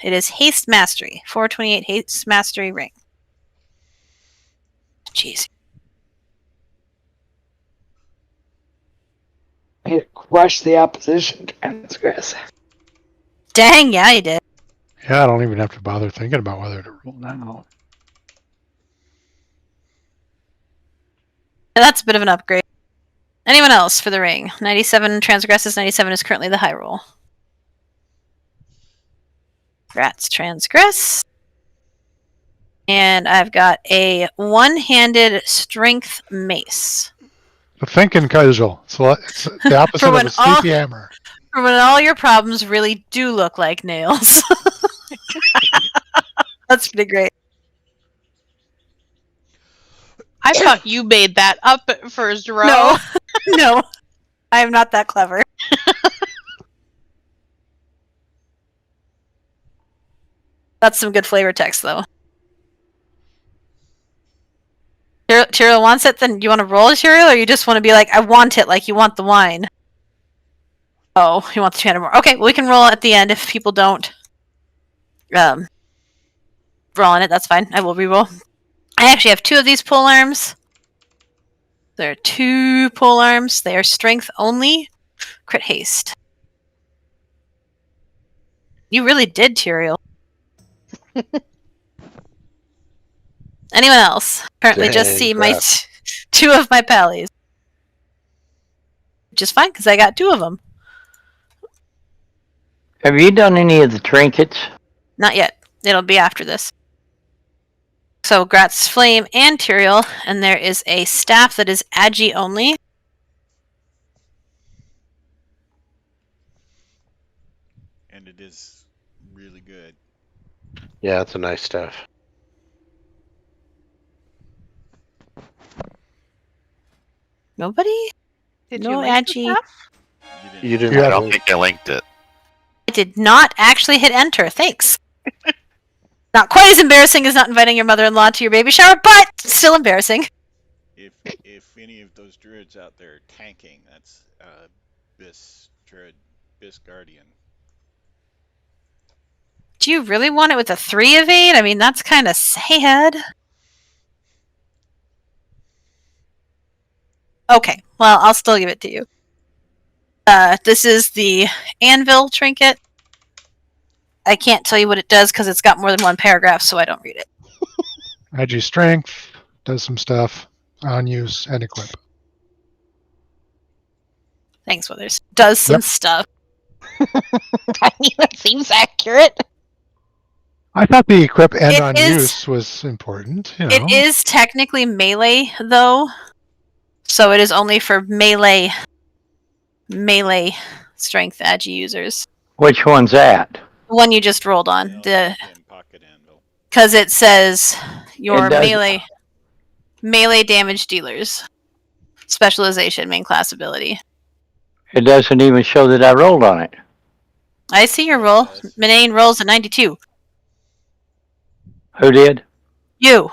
It is Haste Mastery. 428 Haste Mastery ring. Jeez. Way to crush the opposition, transgress. Dang, yeah, you did. Yeah, I don't even have to bother thinking about whether to roll now. That's a bit of an upgrade. Anyone else for the ring? 97 transgresses. 97 is currently the high roll. Congrats, transgress. And I've got a one-handed strength mace. The thinking cudgel. It's the opposite of a sleepy hammer. For when all your problems really do look like nails. That's pretty great. I thought you made that up at first row. No, no, I am not that clever. That's some good flavor text, though. Tyrael wants it, then you want to roll Tyrael, or you just want to be like, I want it, like you want the wine? Oh, you want the 200 more. Okay, well, we can roll at the end if people don't roll on it. That's fine. I will re-roll. I actually have 2 of these pole arms. There are 2 pole arms. They are strength only. Crit haste. You really did, Tyrael. Anyone else? Currently just see my 2 of my pallies. Which is fine, because I got 2 of them. Have you done any of the trinkets? Not yet. It'll be after this. So, Gratz Flame and Tyrael, and there is a staff that is Agi only. And it is really good. Yeah, it's a nice stuff. Nobody? Did No, you link the Agi. stuff? You didn't. I don't think I linked it. I did not actually hit enter. Thanks. Not quite as embarrassing as not inviting your mother-in-law to your baby shower, but still embarrassing. If any of those druids out there are tanking, that's Bis Druid, Bis Guardian. Do you really want it with a 3 of 8? I mean, that's kind of sad. Okay, well, I'll still give it to you. This is the Anvil trinket. I can't tell you what it does because it's got more than 1 paragraph, so I don't read it. IG strength does some stuff on use and equip. Thanks, Withers. Does some stuff. I mean, that seems accurate. I thought the equip and It on is- use was important. You know. It is technically melee, though, so it is only for melee strength agi users. Which one's that? The one you just rolled on, because it says your It does- melee damage dealers specialization main class ability. It doesn't even show that I rolled on it. I see your roll. Minane rolls a 92. Who did? You.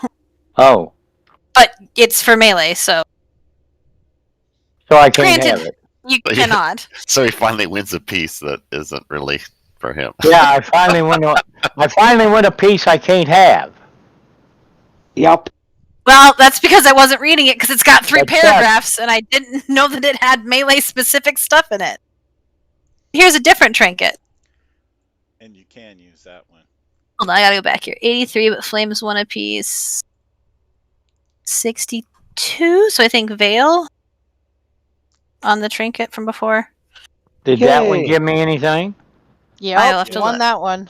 Oh, But it's for melee, so so I can't granted, have it. you cannot. So he finally wins a piece that isn't really for him. Yeah, I finally win. I finally win a piece I can't have. Yep. Well, that's because I wasn't reading it because it's got 3 That's paragraphs and I didn't know that it had melee specific stuff in it. Here's a different trinket. And you can use that one. Hold on, I gotta go back here. 83, but flames 1 apiece. 62, so I think Veil on the trinket from before. Did that one Yay. give me anything? Yep, I'll have to you won look. that one.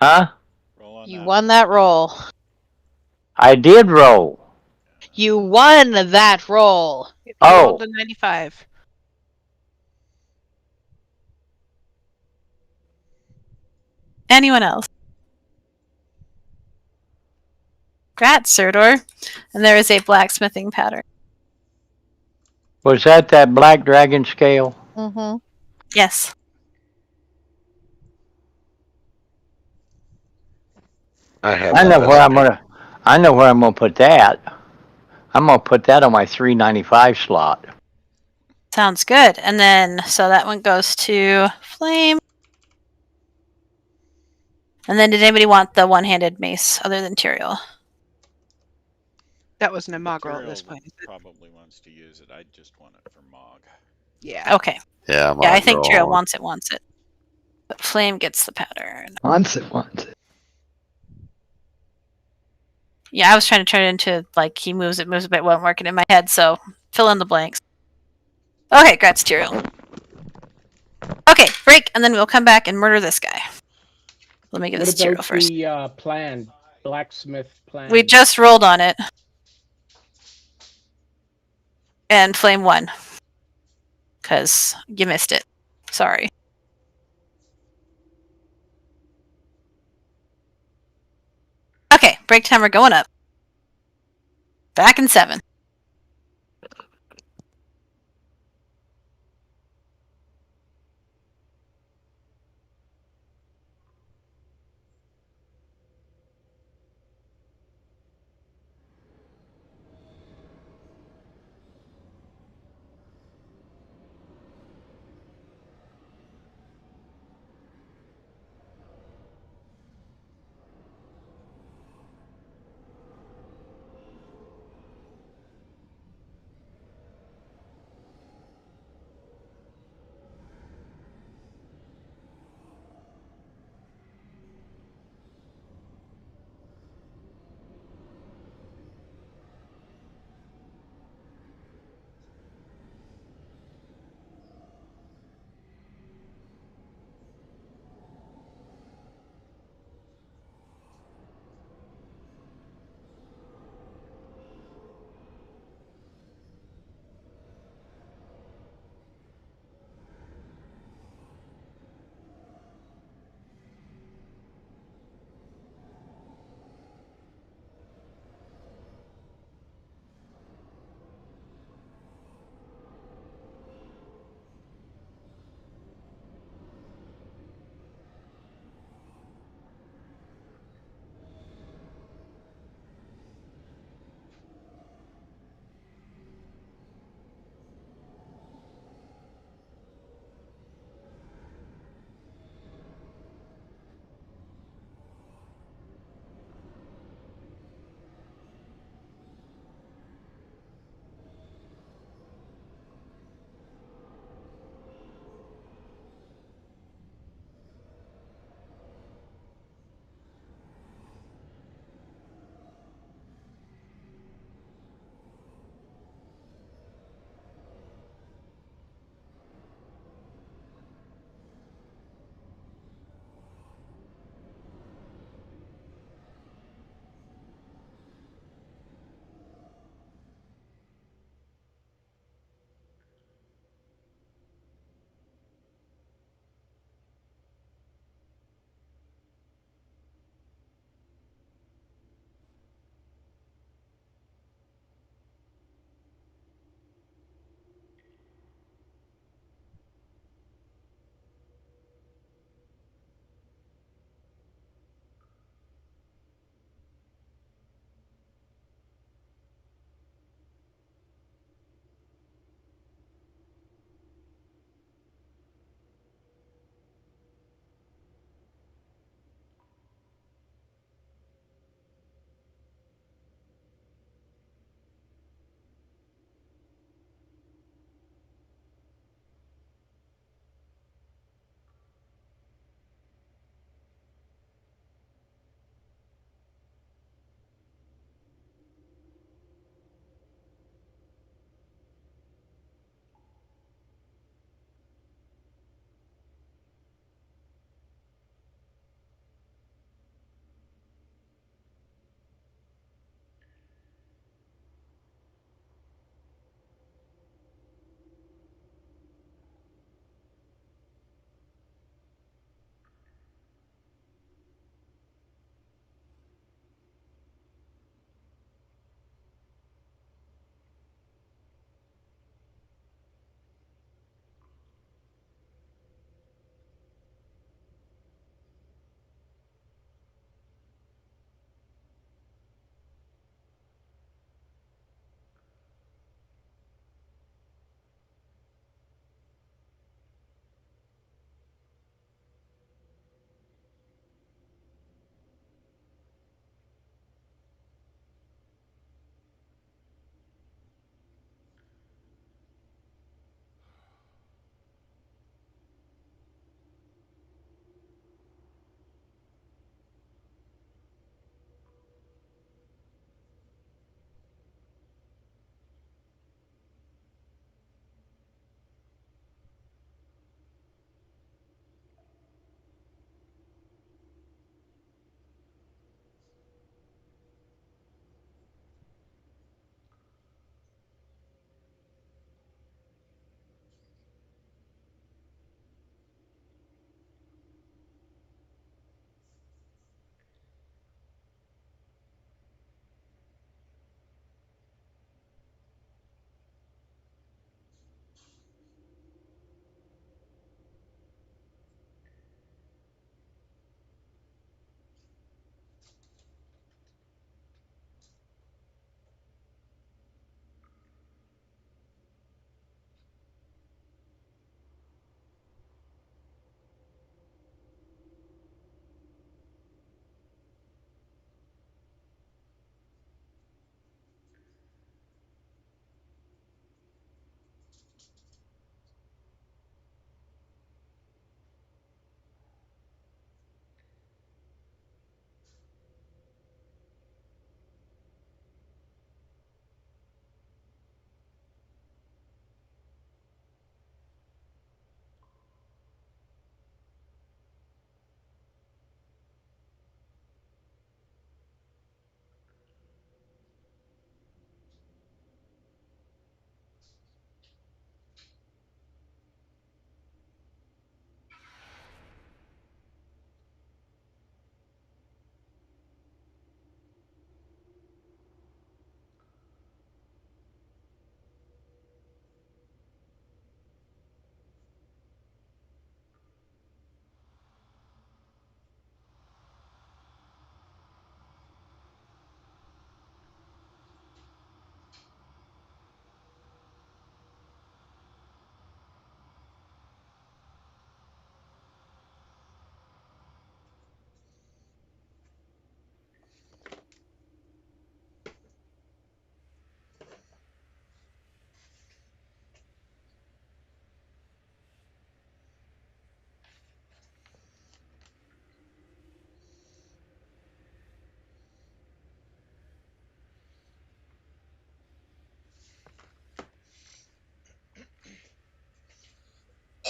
Huh? You won that roll. I did roll. You won that roll. You Oh. rolled a 95. Anyone else? Congrats, Serdor. And there is a blacksmithing pattern. Was that black dragon scale? Mm-hmm. Yes. I know where I'm gonna put that. I'm gonna put that on my 395 slot. Sounds good. And then, so that one goes to Flame. And then, did anybody want the one-handed mace other than Tyrael? That was an Imogral at this Tyrael point. Is it? probably wants to use it. I just want it for Mog. Yeah. Okay. Yeah, Yeah, I think Tyrael Mog wants it. But Flame gets the pattern. Wants it. Yeah, I was trying to turn it into, like, he moves it, but it wasn't working in my head, so fill in the blanks. Okay, congrats, Tyrael. Okay, break, and then we'll come back and murder this guy. Let me get What this Tyrael about first. the plan, blacksmith plan? We just rolled on it. And Flame won. Because you missed it. Sorry. Okay, break timer going up. Back in 7.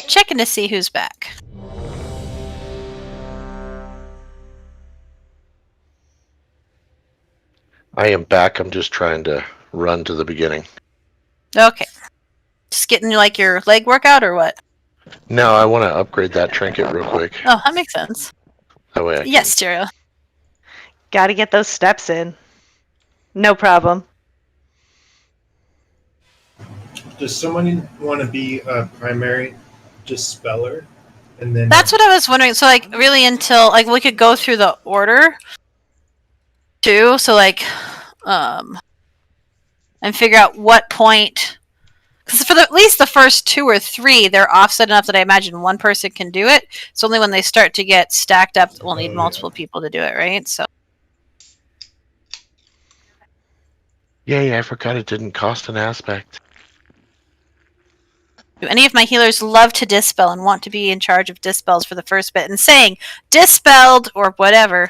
checking to see who's back. I am back. I'm just trying to run to the beginning. Okay. Just getting like your leg workout or what? No, I want to upgrade that trinket real quick. Oh, that makes sense. That way I can... Yes, Tyrio. Got to get those steps in. No problem. Does someone want to be a primary dispeller? And then That's what I was wondering. So, like, really until, like, we could go through the order, too. So, like, and figure out what point... Because for at least the first 2 or 3, they're offset enough that I imagine one person can do it. It's only when they start to get stacked up, we'll need multiple people to do it, right? So... Yeah, I forgot it didn't cost an aspect. Do any of my healers love to dispel and want to be in charge of dispels for the first bit and saying, dispelled, or whatever?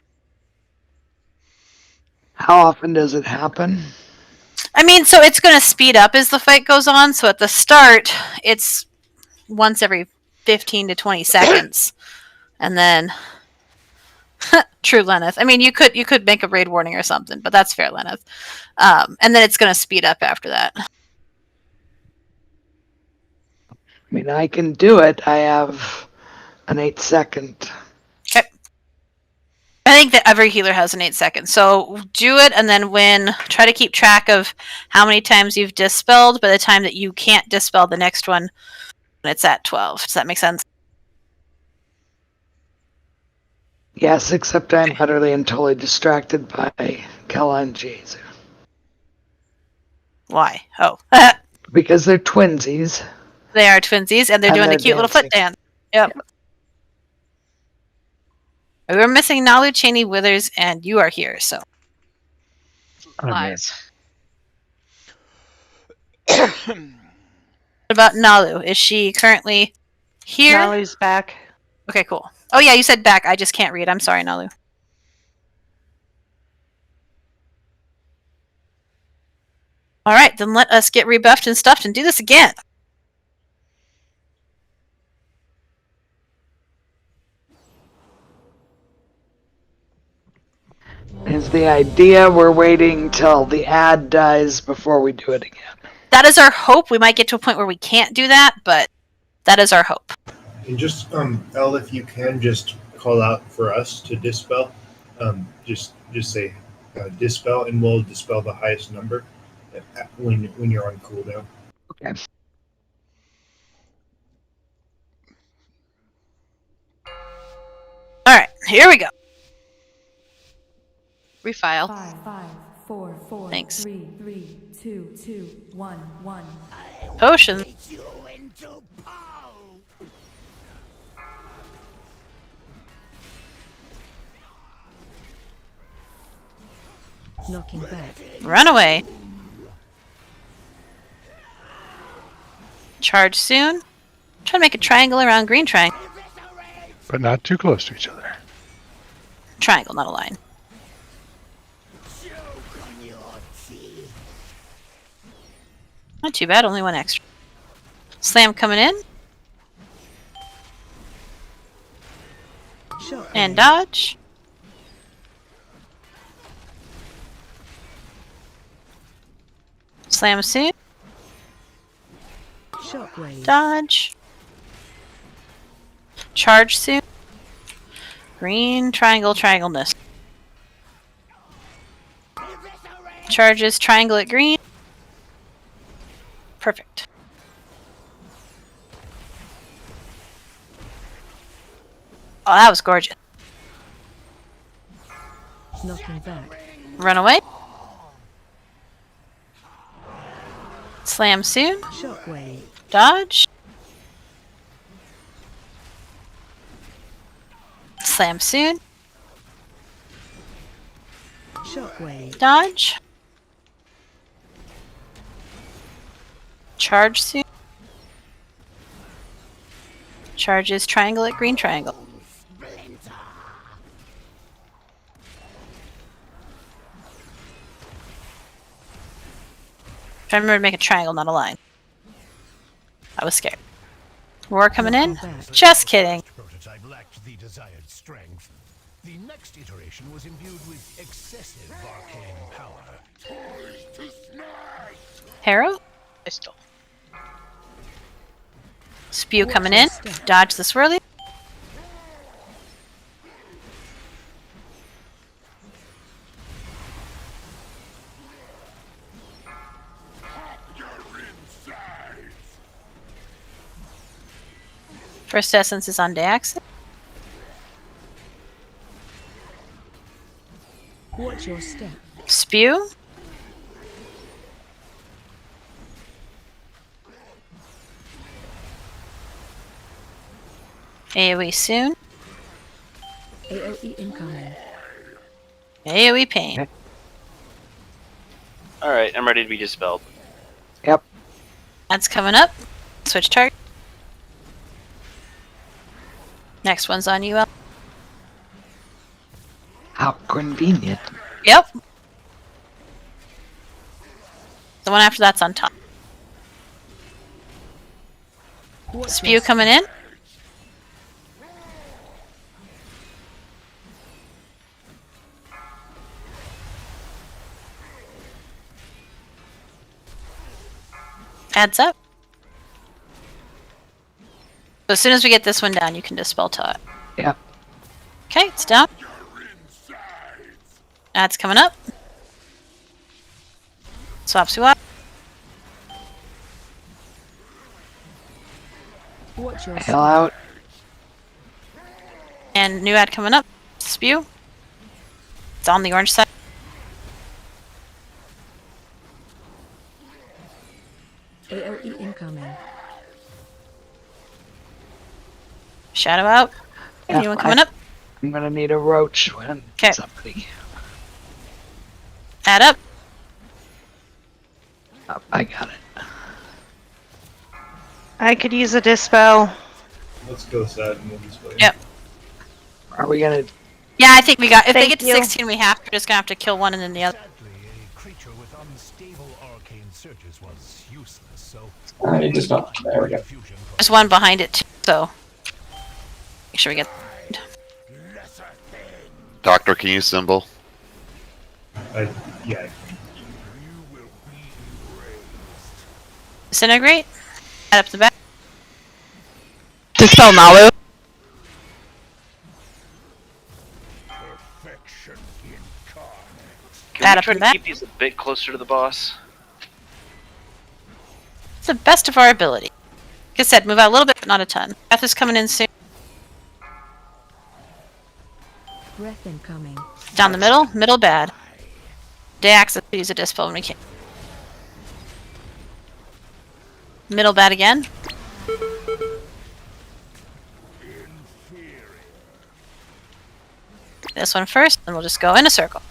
How often does it happen? I mean, so it's going to speed up as the fight goes on. So at the start, it's once every 15 to 20 seconds. And then... True, Lenneth. I mean, you could make a raid warning or something, but that's fair, Lenneth. And then it's going to speed up after that. I mean, I can do it. I have an 8-second. Okay. I think that every healer has an 8 seconds. So do it, and then try to keep track of how many times you've dispelled by the time that you can't dispel the next one when it's at 12. Does that make sense? Yes, except I'm utterly and totally distracted by Kella and Jesu. Why? Oh. Because they're twinsies. They are twinsies, and they're doing the cute little foot dance. Yep. We were missing Nalu, Cheney, Withers, and you are here, so. Lies. What about Nalu? Is she currently here? Nalu's back. Okay, cool. Oh yeah, you said back. I just can't read. I'm sorry, Nalu. Alright, then let us get rebuffed and stuffed and do this again. Is the idea we're waiting till the ad dies before we do it again? That is our hope. We might get to a point where we can't do that, but that is our hope. And just, Elle, if you can just call out for us to dispel, just say dispel, and we'll dispel the highest number when you're on cooldown. Okay. Alright, here we go. Refile. 5, 4, 4, Thanks. 3, 3, 2, 2, 1, 1. Potion. Knocking back. Run away. Charge soon. Try to make a triangle around green triangle. But not too close to each other. Triangle, not a line. Not too bad, only one extra. Slam coming in. And dodge. Slam soon. Dodge. Charge soon. Green triangle, triangle-ness. Charges triangle at green. Perfect. Oh, that was gorgeous. Knocking back. Run away. Slam soon. Shockwave. Dodge. Slam soon. Shockwave. Dodge. Charge soon. Charges triangle at green triangle. Try to remember to make a triangle, not a line. I was scared. Roar coming in. Just kidding. Prototype lacked the desired strength. The next iteration was imbued with excessive arcane power. Harrow. Pistol. Spew coming in. Dodge the swirly. First essence is on Dax. Watch your step. Spew. AoE soon. AoE incoming. AoE pain. Alright, I'm ready to be dispelled. Yep. That's coming up. Switch target. Next one's on you, El. How convenient. Yep. The one after that's on top. Spew coming in. Adds up. So as soon as we get this one down, you can dispel to it. Yeah. Okay, it's down. That's coming up. Swap swap. Watch your Hell out. And new ad coming up. Spew. It's on the orange side. AoE incoming. Shadow out. Yeah, Anyone coming up? I'm gonna need a roach when Okay. somebody. Add up. Oh, I got it. I could use a dispel. Let's go sad and we'll display. Yep. Are we gonna? Yeah, I think we got. If they Thank get to you. 16, we have. We're just gonna have to kill one and then the other. Sadly, a creature with unstable arcane surges was useless, so I need to stop. There we go. There's one behind it too, so make sure we get. Doctor, can you symbol? Yeah. Disintegrate. Add up the back. Dispel Nalu. Can Add we up try the to back. keep these a bit closer to the boss? It's the best of our ability. Like I said, move out a little bit, but not a ton. Beth is coming in soon. Breath incoming. Down the middle. Middle bad. Dax, let's use a dispel when we can. Middle bad again. This one first, then we'll just go in a circle.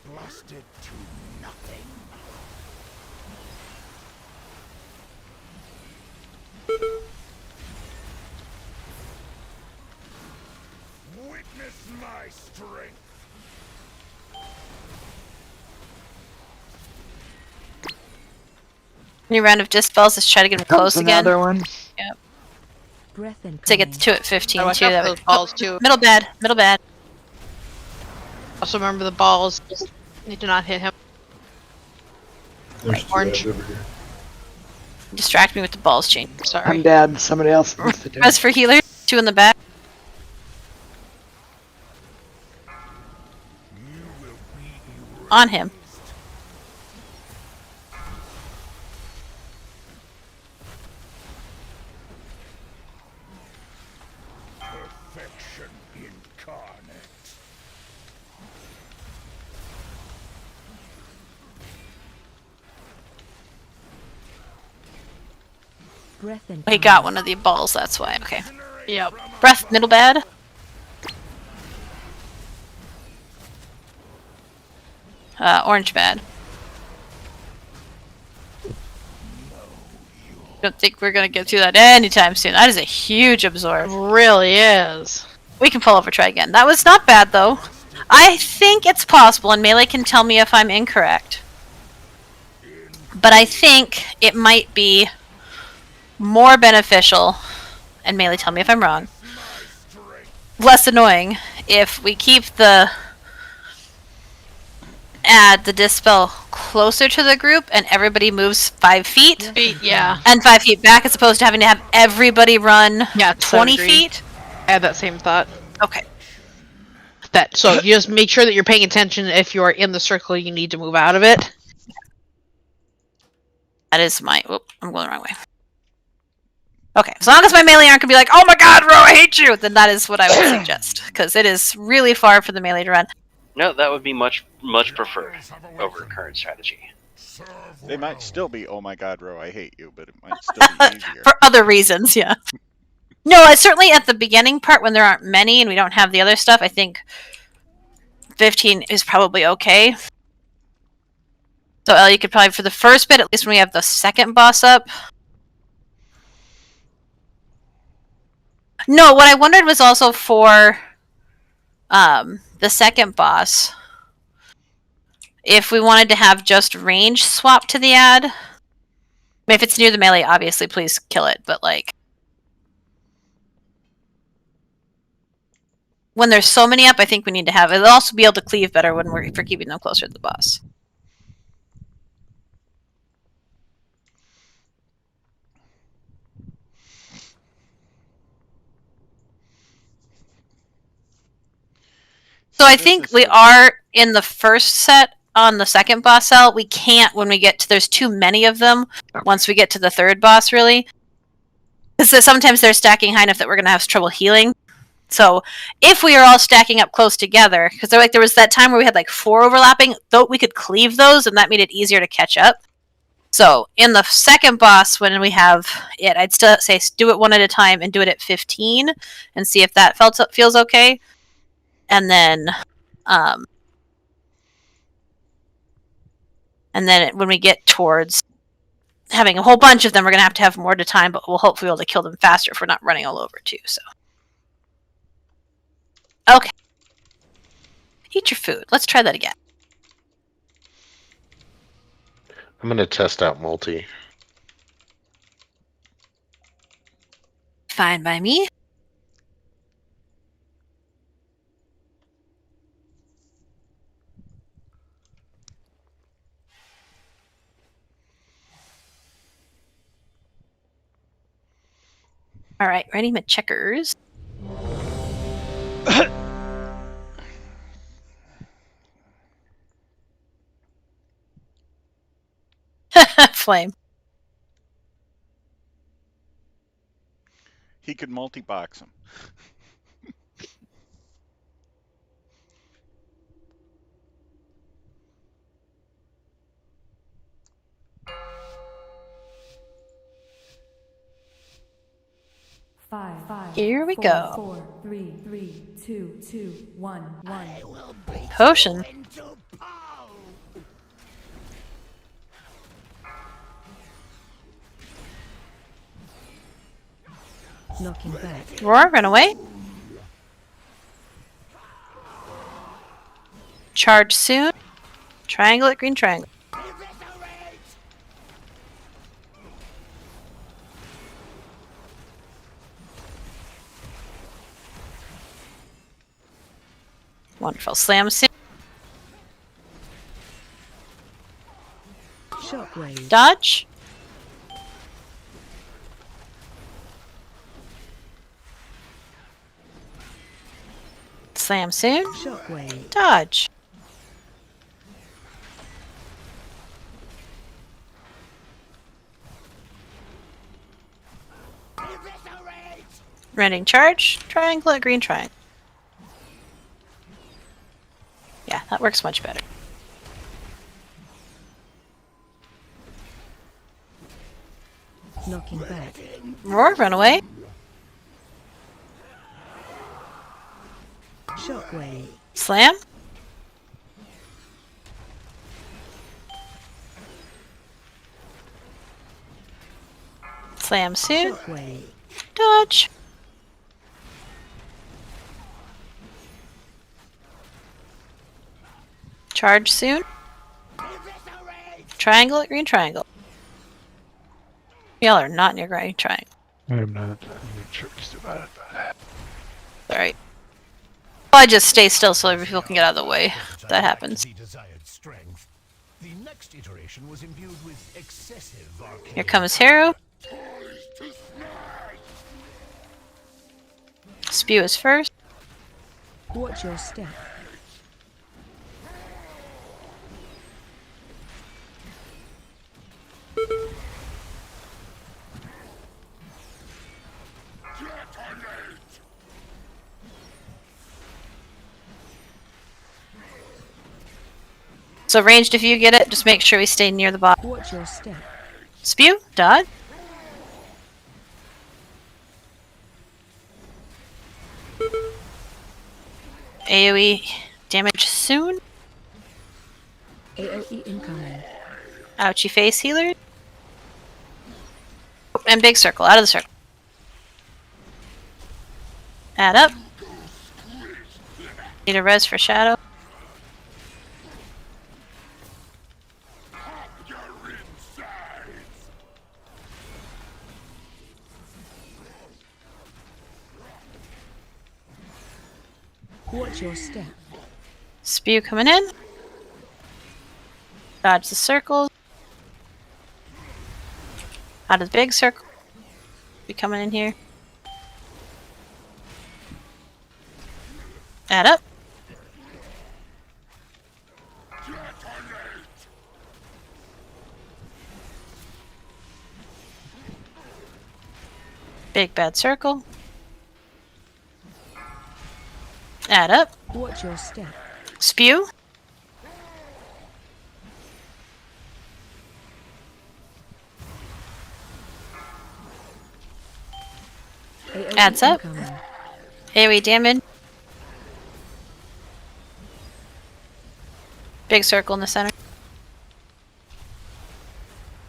blasted to nothing. Witness my strength. New round of dispels. Let's try to get them Comes close again. another one. Yep. Breath incoming. To get the 2 at 15 Watch too. out That for would, those balls too. middle bad. Middle bad. Also remember the balls. Need to not hit him. There's two Orange. over here. Distract me with the balls chain. I'm Sorry. dead. Somebody else needs to do As it. for healer, 2 in the back. On him. Perfection incarnate. Breath incoming. He got one of the balls, that's why. Okay. Yep. Breath, middle bad. Orange bad. Don't think we're gonna get through that anytime soon. That is a huge absorb. Really is. We can pull over, try again. That was not bad though. I think it's possible, and Melee can tell me if I'm incorrect. But I think it might be more beneficial, and Melee, tell me if I'm wrong, less annoying if we keep the dispel closer to the group and everybody moves 5 feet Yeah. and 5 feet back, as opposed to having to have everybody run 20 feet. I had that same thought. Okay. So you just make sure that you're paying attention. If you are in the circle, you need to move out of it. That is my. Whoop, I'm going the wrong way. Okay, as long as my melee aren't gonna be like, "Oh my God, Ro, I hate you," then that is what I would suggest, because it is really far for the melee to run. No, that would be much preferred over current strategy. They might still be, "Oh my God, Ro, I hate you," but it might still be easier. For other reasons, yeah. No, it's certainly at the beginning part when there aren't many and we don't have the other stuff. I think 15 is probably okay. So Elle, you could probably, for the first bit, at least when we have the second boss up. No, what I wondered was also for the second boss, if we wanted to have just range swap to the ad. I mean, if it's near the melee, obviously, please kill it. But like, when there's so many up, I think we need to have it. It'll also be able to cleave better when we're keeping them closer to the boss. So I think we are in the first set on the second boss cell. We can't when we get to, there's too many of them once we get to the third boss, really. Because sometimes they're stacking high enough that we're going to have trouble healing. So if we are all stacking up close together, because there was that time where we had like 4 overlapping, though we could cleave those and that made it easier to catch up. So in the second boss, when we have it, I'd still say do it one at a time and do it at 15 and see if that feels okay. And then when we get towards having a whole bunch of them, we're going to have more to time, but we'll hopefully be able to kill them faster if we're not running all over too. So, okay, eat your food. Let's try that again. I'm gonna test out multi. Fine by me. All right, ready my checkers. Flame. He could multi-box them. Here we go. 4, 3, 3, 2, 2, 1, 1. Potion. Knocking back. Roar, run away. Charge soon. Triangle at green triangle. Wonderful. Slam soon. Shockwave. Dodge. Slam soon. Shockwave. Dodge. Rending charge. Triangle at green triangle. Yeah, that works much better. Knocking back. Roar, run away. Shockwave. Slam. Slam soon. Shockwave. Dodge. Charge soon. Triangle at green triangle. Y'all are not near Granny trying. I'm not sure about it. Alright. Well, I just stay still so people can get out of the way. That happens. The desired strength. The next iteration was imbued with excessive arcane. Here comes Harrow. Spew is first. Watch your step. So ranged, if you get it, just make sure we stay near the bottom. Watch your step. Spew, dodge. AoE damage soon. AoE incoming. Ouchie face healer. And big circle, out of the circle. Add up. Need a res for shadow. Watch your step. Spew coming in. Dodge the circles. Out of the big circle. Be coming in here. Add up. Big bad circle. Add up. Watch your step. Spew. AoE Adds up. incoming. AoE damage. Big circle in the center.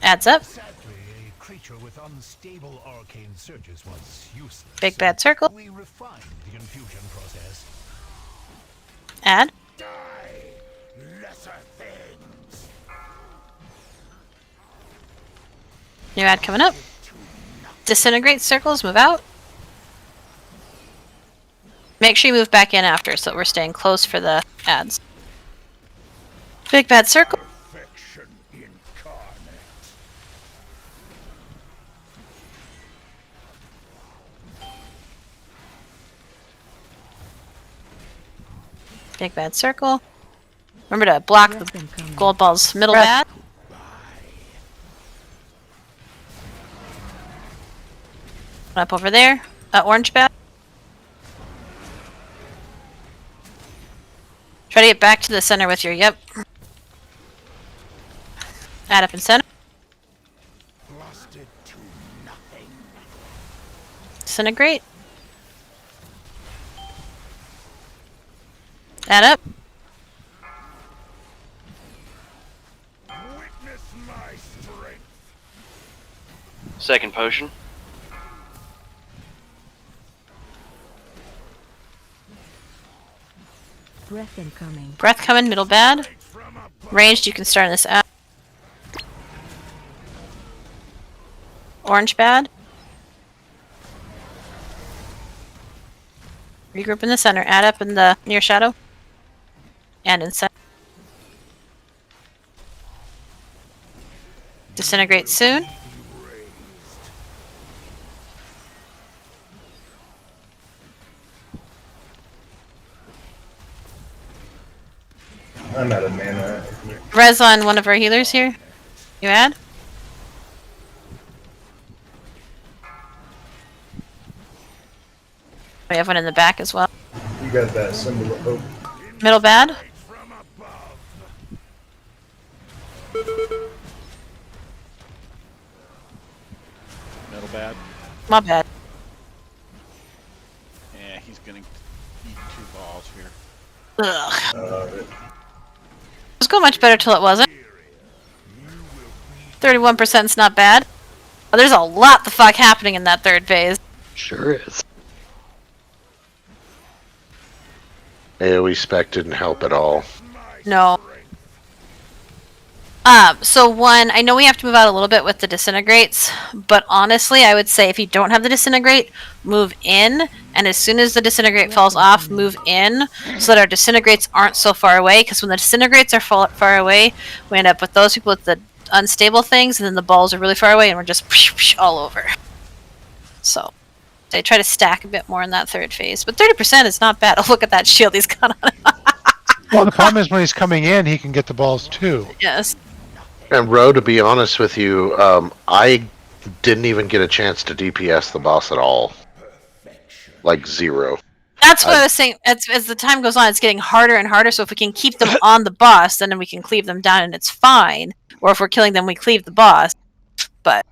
Adds up. Sadly, a creature with unstable arcane surges was useless. Big bad circle. We refined the infusion process. Add. Lesser things. New ad coming up. Disintegrate circles, move out. Make sure you move back in after so that we're staying close for the ads. Big bad circle. Perfection incarnate. Big bad circle. Remember to block the gold ball's middle bad. Up over there. Orange bad. Try to get back to the center with your yep. Add up in center. Blasted to nothing. Disintegrate. Add up. Witness my strength. Second potion. Breath incoming. Breath coming, middle bad. Ranged, you can start on this ad. Orange bad. Regroup in the center. Add up in the near shadow. And in center. Disintegrate soon. I'm out of mana. Res on one of our healers here. You add? We have one in the back as well. You got that symbol of hope. Middle bad. Middle bad. My bad. Yeah, he's gonna eat 2 balls here. Ugh. It was going much better till it wasn't. 31%'s not bad. Oh, there's a lot the fuck happening in that third phase. Sure is. AoE spec didn't help at all. No. So one, I know we have to move out a little bit with the disintegrates, but honestly, I would say if you don't have the disintegrate, move in, and as soon as the disintegrate falls off, move in, so that our disintegrates aren't so far away. Because when the disintegrates are far away, we end up with those people with the unstable things, and then the balls are really far away, and we're just all over. So they try to stack a bit more in that third phase, but 30% is not bad. Oh, look at that shield he's got on. Well, the problem is when he's coming in, he can get the balls too. Yes. And Ro, to be honest with you, I didn't even get a chance to DPS the boss at all. Like 0. That's what I was saying. As the time goes on, it's getting harder and harder. So if we can keep them on the boss, then we can cleave them down, and it's fine. Or if we're killing them, we cleave the boss. But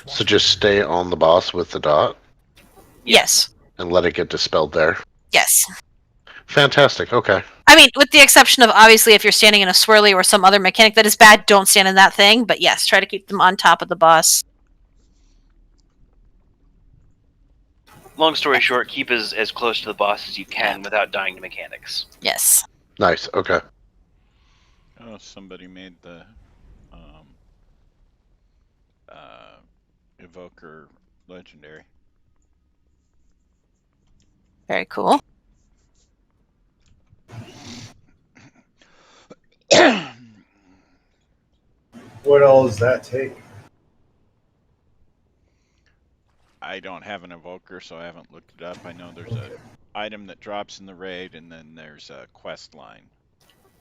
So just stay on the boss with the dot? yes. And let it get dispelled there? Yes. Fantastic, okay. I mean, with the exception of obviously if you're standing in a swirly or some other mechanic that is bad, don't stand in that thing. But yes, try to keep them on top of the boss. Long story short, keep as close to the boss as you can without dying to mechanics. Yes. Nice, okay. Oh, somebody made the Evoker legendary. Very cool. What all does that take? I don't have an Evoker, so I haven't looked it up. I know there's a item that drops in the raid, and then there's a quest line.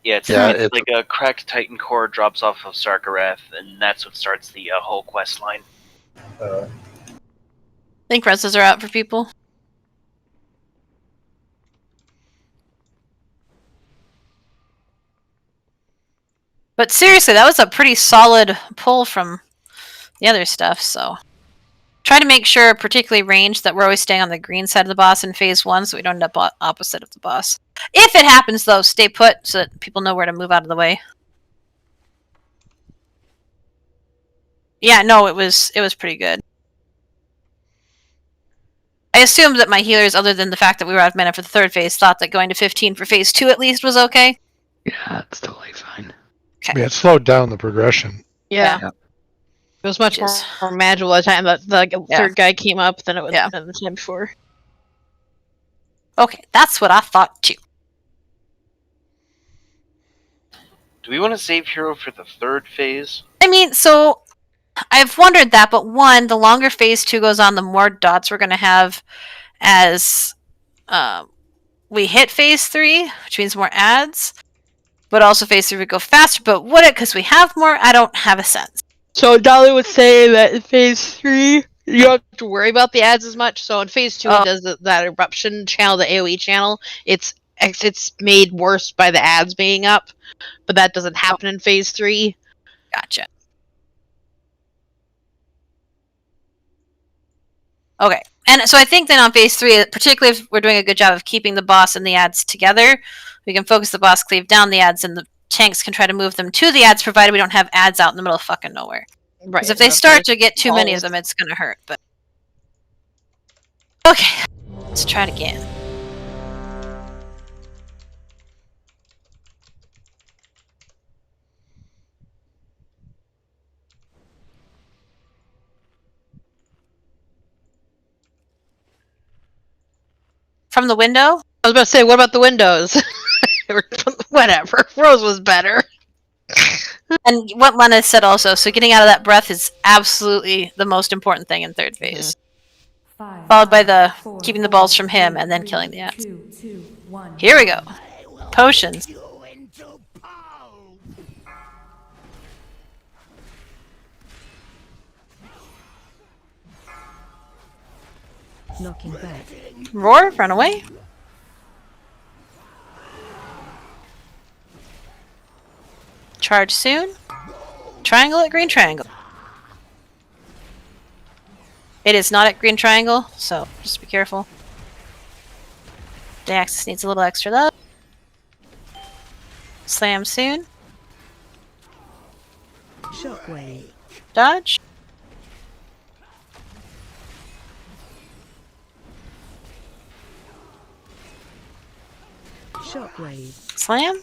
Yeah, it's like a cracked Titan core drops off of Sarkareth, and that's what starts the whole quest line. I think reses are out for people. But seriously, that was a pretty solid pull from the other stuff, so try to make sure, particularly range, that we're always staying on the green side of the boss in phase 1 so we don't end up opposite of the boss. If it happens, though, stay put so that people know where to move out of the way. Yeah, no, it was pretty good. I assumed that my healers, other than the fact that we were out of mana for the third phase, thought that going to 15 for phase 2 at least was okay. Yeah, it's totally fine. Okay. Yeah, it slowed down the progression. Yeah. It was much more manageable by the time that the third guy came up than it would have been the time before. Okay, that's what I thought too. Do we want to save hero for the third phase? I mean, so I've wondered that, but one, the longer phase 2 goes on, the more dots we're going to have as we hit phase 3, which means more ads. But also phase 3 would go faster, but would it because we have more? I don't have a sense. So Dolly would say that in phase 3, you don't have to worry about the ads as much. So in phase 2, it does that eruption channel, the AoE channel. It's made worse by the ads being up, but that doesn't happen in phase 3. Gotcha. Okay, and so I think then on phase 3, particularly if we're doing a good job of keeping the boss and the ads together, we can focus the boss, cleave down the ads, and the tanks can try to move them to the ads, provided we don't have ads out in the middle of fucking nowhere. Right. Because if they start to get too many of them, it's going to hurt. But okay, let's try it again. From the window? I was about to say, what about the windows? Whatever. Rose was better. And what Lena said also, so getting out of that breath is absolutely the most important thing in third phase. Followed by the keeping the balls from him and then killing the ads. Here we go. Potions. Knocking back. Roar, run away. Charge soon. Triangle at green triangle. It is not at green triangle, so just be careful. The axis needs a little extra love. Slam soon. Shockwave. Dodge. Shockwave. Slam.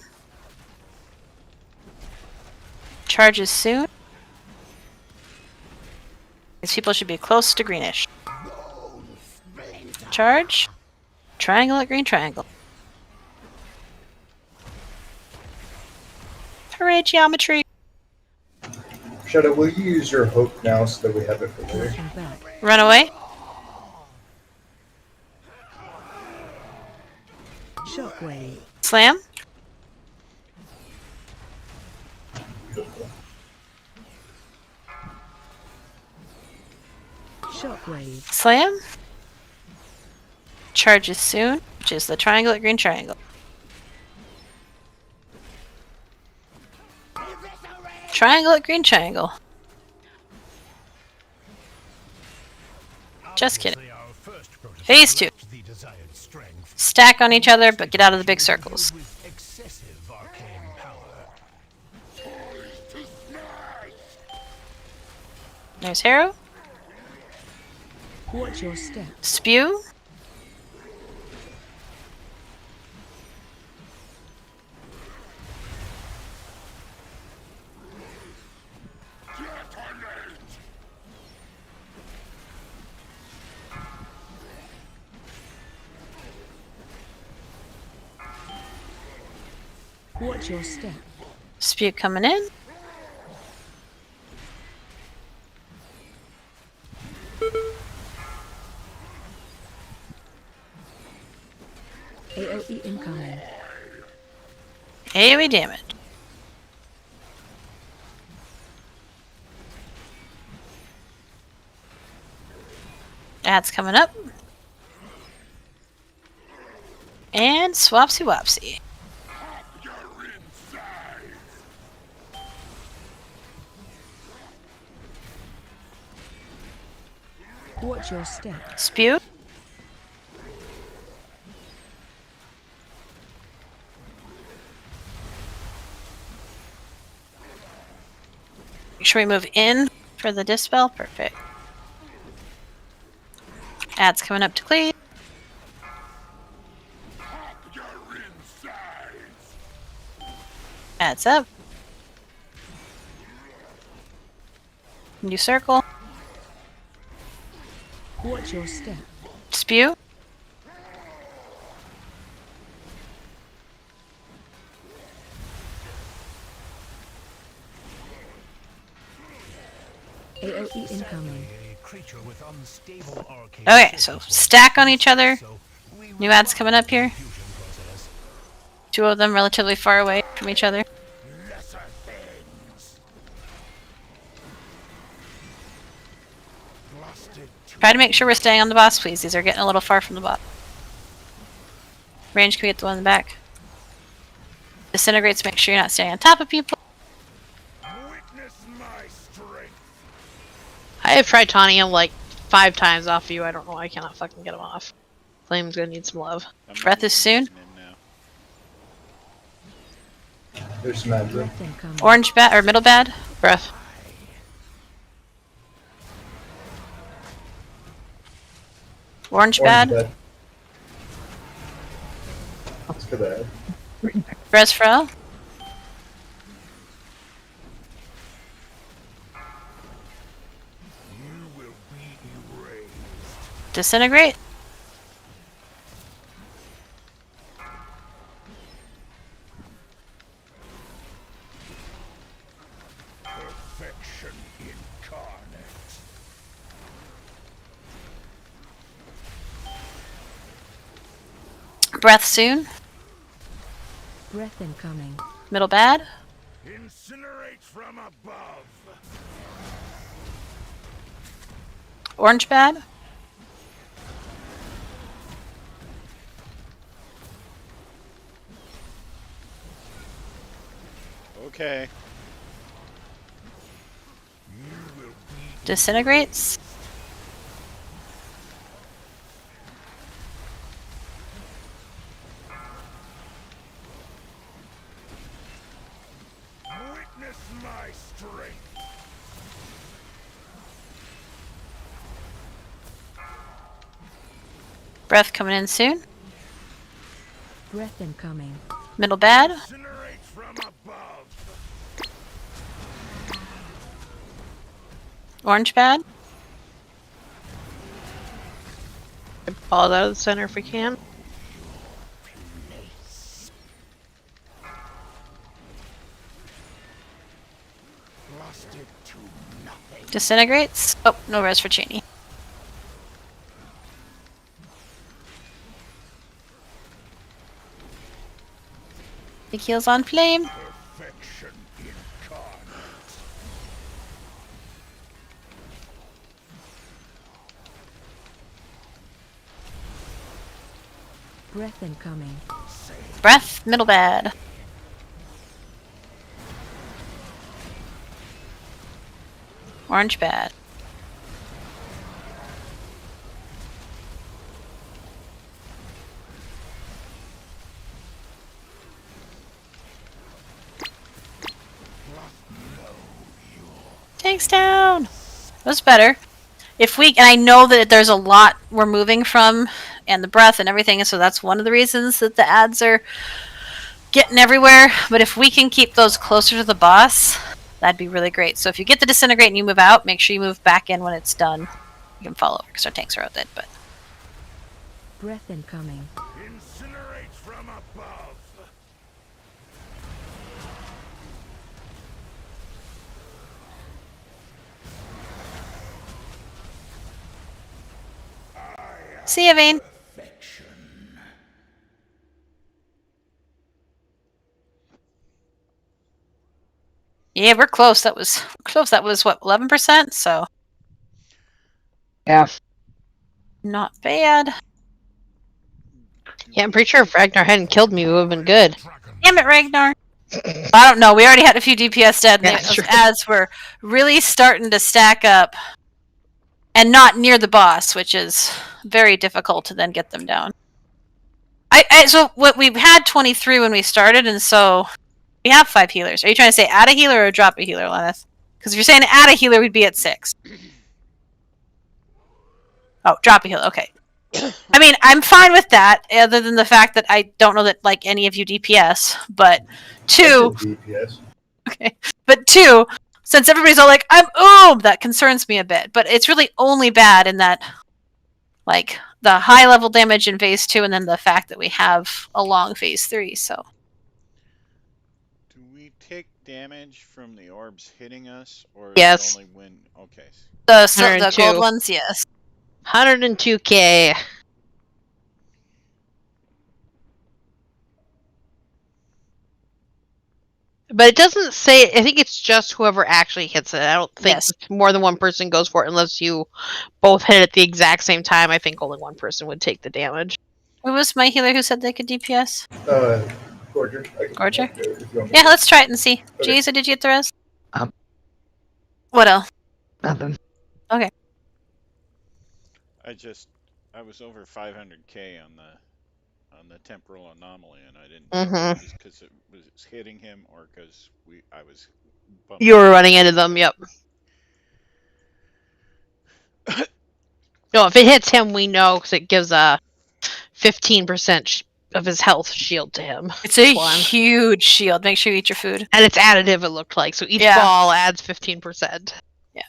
Charges soon. These people should be close to greenish. Charge. Triangle at green triangle. Hooray, geometry! Shadow, will you use your hope now so that we have it for later? Run away. Shockwave. Slam. Shockwave. Slam. Charges soon, which is the triangle at green triangle. Triangle at green triangle. Just kidding. Phase 2. Stack on each other, but get out of the big circles. There's Harrow. Watch your step. Spew. Watch your step. Spew coming in. AOE incoming. AoE damage. That's coming up. And swapsy wopsy. Watch your step. Spew. Make sure we move in for the dispel. Perfect. Ad's coming up to cleave. Ad's up. New circle. Watch your step. Spew. AOE incoming. Okay, so stack on each other. New ads coming up here. Two of them relatively far away from each other. Try to make sure we're staying on the boss, please. These are getting a little far from the boss. Range, can we get the one in the back? Disintegrates, make sure you're not staying on top of people. I have tried taunting him like 5 times off of you. I don't know why I cannot fucking get him off. Flame's gonna need some love. Breath is soon. There's some mad room. Orange bad or middle bad. Breath. Orange bad. Let's go there. Breath frail. Disintegrate. Perfection incarnate. Breath soon. Breath incoming. Middle bad. Incinerate from above. Orange bad. Okay. Disintegrates. Witness my strength. Breath coming in soon. Breath incoming. Middle bad. Incinerate from above. Orange bad. Ball it out of the center if we can. Disintegrates. Oh, no res for Cheney. Big heals on flame. Breath incoming. Breath, middle bad. Orange bad. Tanks down. That's better. If we, and I know that there's a lot we're moving from, and the breath and everything, and so that's one of the reasons that the ads are getting everywhere. But if we can keep those closer to the boss, that'd be really great. So if you get the disintegrate and you move out, make sure you move back in when it's done. You can follow over because our tanks are out there. But Breath incoming. Incinerate from above. see you, Vane. Yeah, we're close. That was close. That was what, 11%? So Yeah. not bad. Yeah, I'm pretty sure if Ragnar hadn't killed me, it would have been good. Damn it, Ragnar. I don't know. We already had a few DPS dead, and Yeah, those sure. ads were really starting to stack up, and not near the boss, which is very difficult to then get them down. So what we had 23 when we started, and so we have 5 healers. Are you trying to say add a healer or drop a healer, Lenneth? Because if you're saying add a healer, we'd be at 6. Oh, drop a healer. Okay. I mean, I'm fine with that, other than the fact that I don't know that like any of you DPS, but 2. DPS. Okay, but 2, since everybody's all like, I'm that concerns me a bit. But it's really only bad in that, like, the high level damage in phase 2, and then the fact that we have a long phase 3. So Do we take damage from the orbs hitting us, or Yes. only when? Okay. the gold 102. ones, yes. 102k. But it doesn't say. I think it's just whoever actually hits it. I don't think Yes. more than one person goes for it unless you both hit it at the exact same time. I think only one person would take the damage. Who was my healer who said they could DPS? Gorger. Gorger? Yeah, let's try it and see. Okay. Jeez, did you get the res? Um, What else? Nothing. Okay. I was over 500k on the temporal anomaly, and I didn't. Mhm. Just because it was hitting him, or because I was. You were running into them. Yep. No, if it hits him, we know because it gives a 15% of his health shield to him. It's a One. huge shield. Make sure you eat your food. And it's additive, it looked like. So each Yeah. ball adds 15%. Yeah.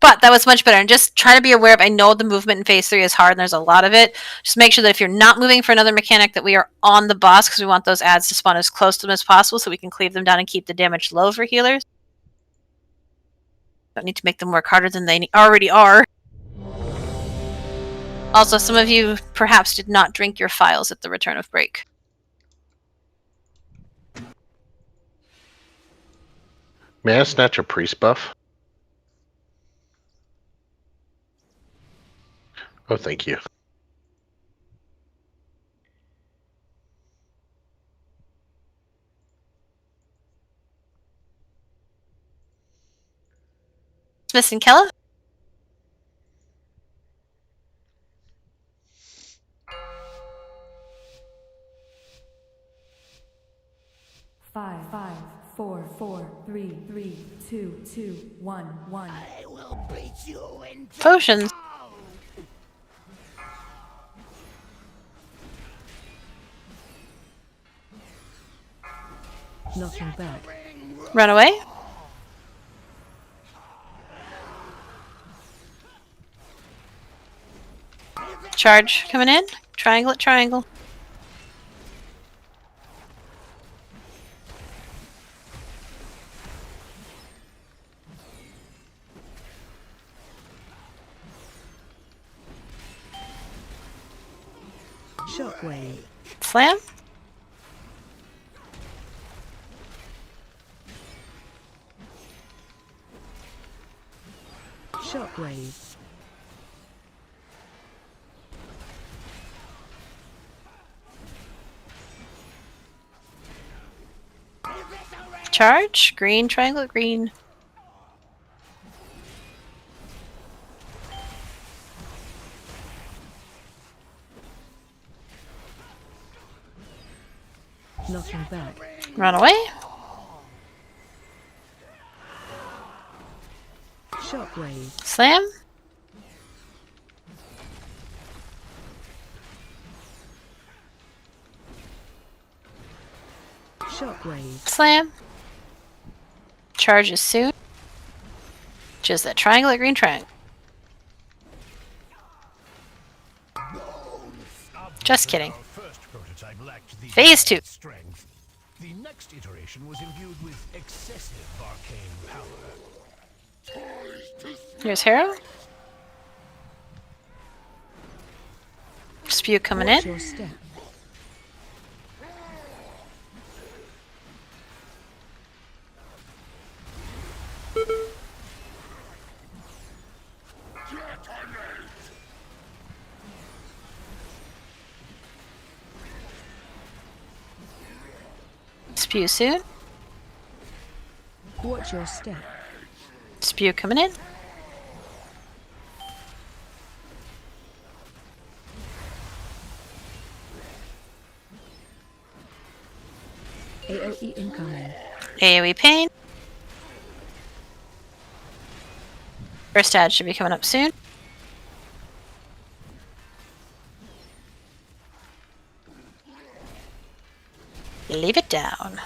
But that was much better. And just try to be aware of, I know the movement in phase 3 is hard and there's a lot of it. Just make sure that if you're not moving for another mechanic, that we are on the boss, because we want those ads to spawn as close to them as possible so we can cleave them down and keep the damage low for healers. Don't need to make them work harder than they already are. Also, some of you perhaps did not drink your files at the return of break. May I snatch a priest buff? Oh, thank you. Smith and Kella? Five, 4, 4, 3, 3, 2, 2, 1, 1. I will beat you in Potions. Knocking back. Run away? Charge coming in. Triangle at triangle. Shockwave. Slam. Shockwave. Charge. Green. Triangle at green. Knocking back. Run away. Shockwave. Slam. Shockwave. Slam. Charges soon. Just that triangle at green triangle. Just kidding. Phase 2. Strength. The next iteration was imbued with excessive arcane power. Here's Harrow. Spew coming Watch in. your step. Spew soon. Watch your step. Spew coming in. AOE incoming. AoE pain. First ad should be coming up soon. Leave it down.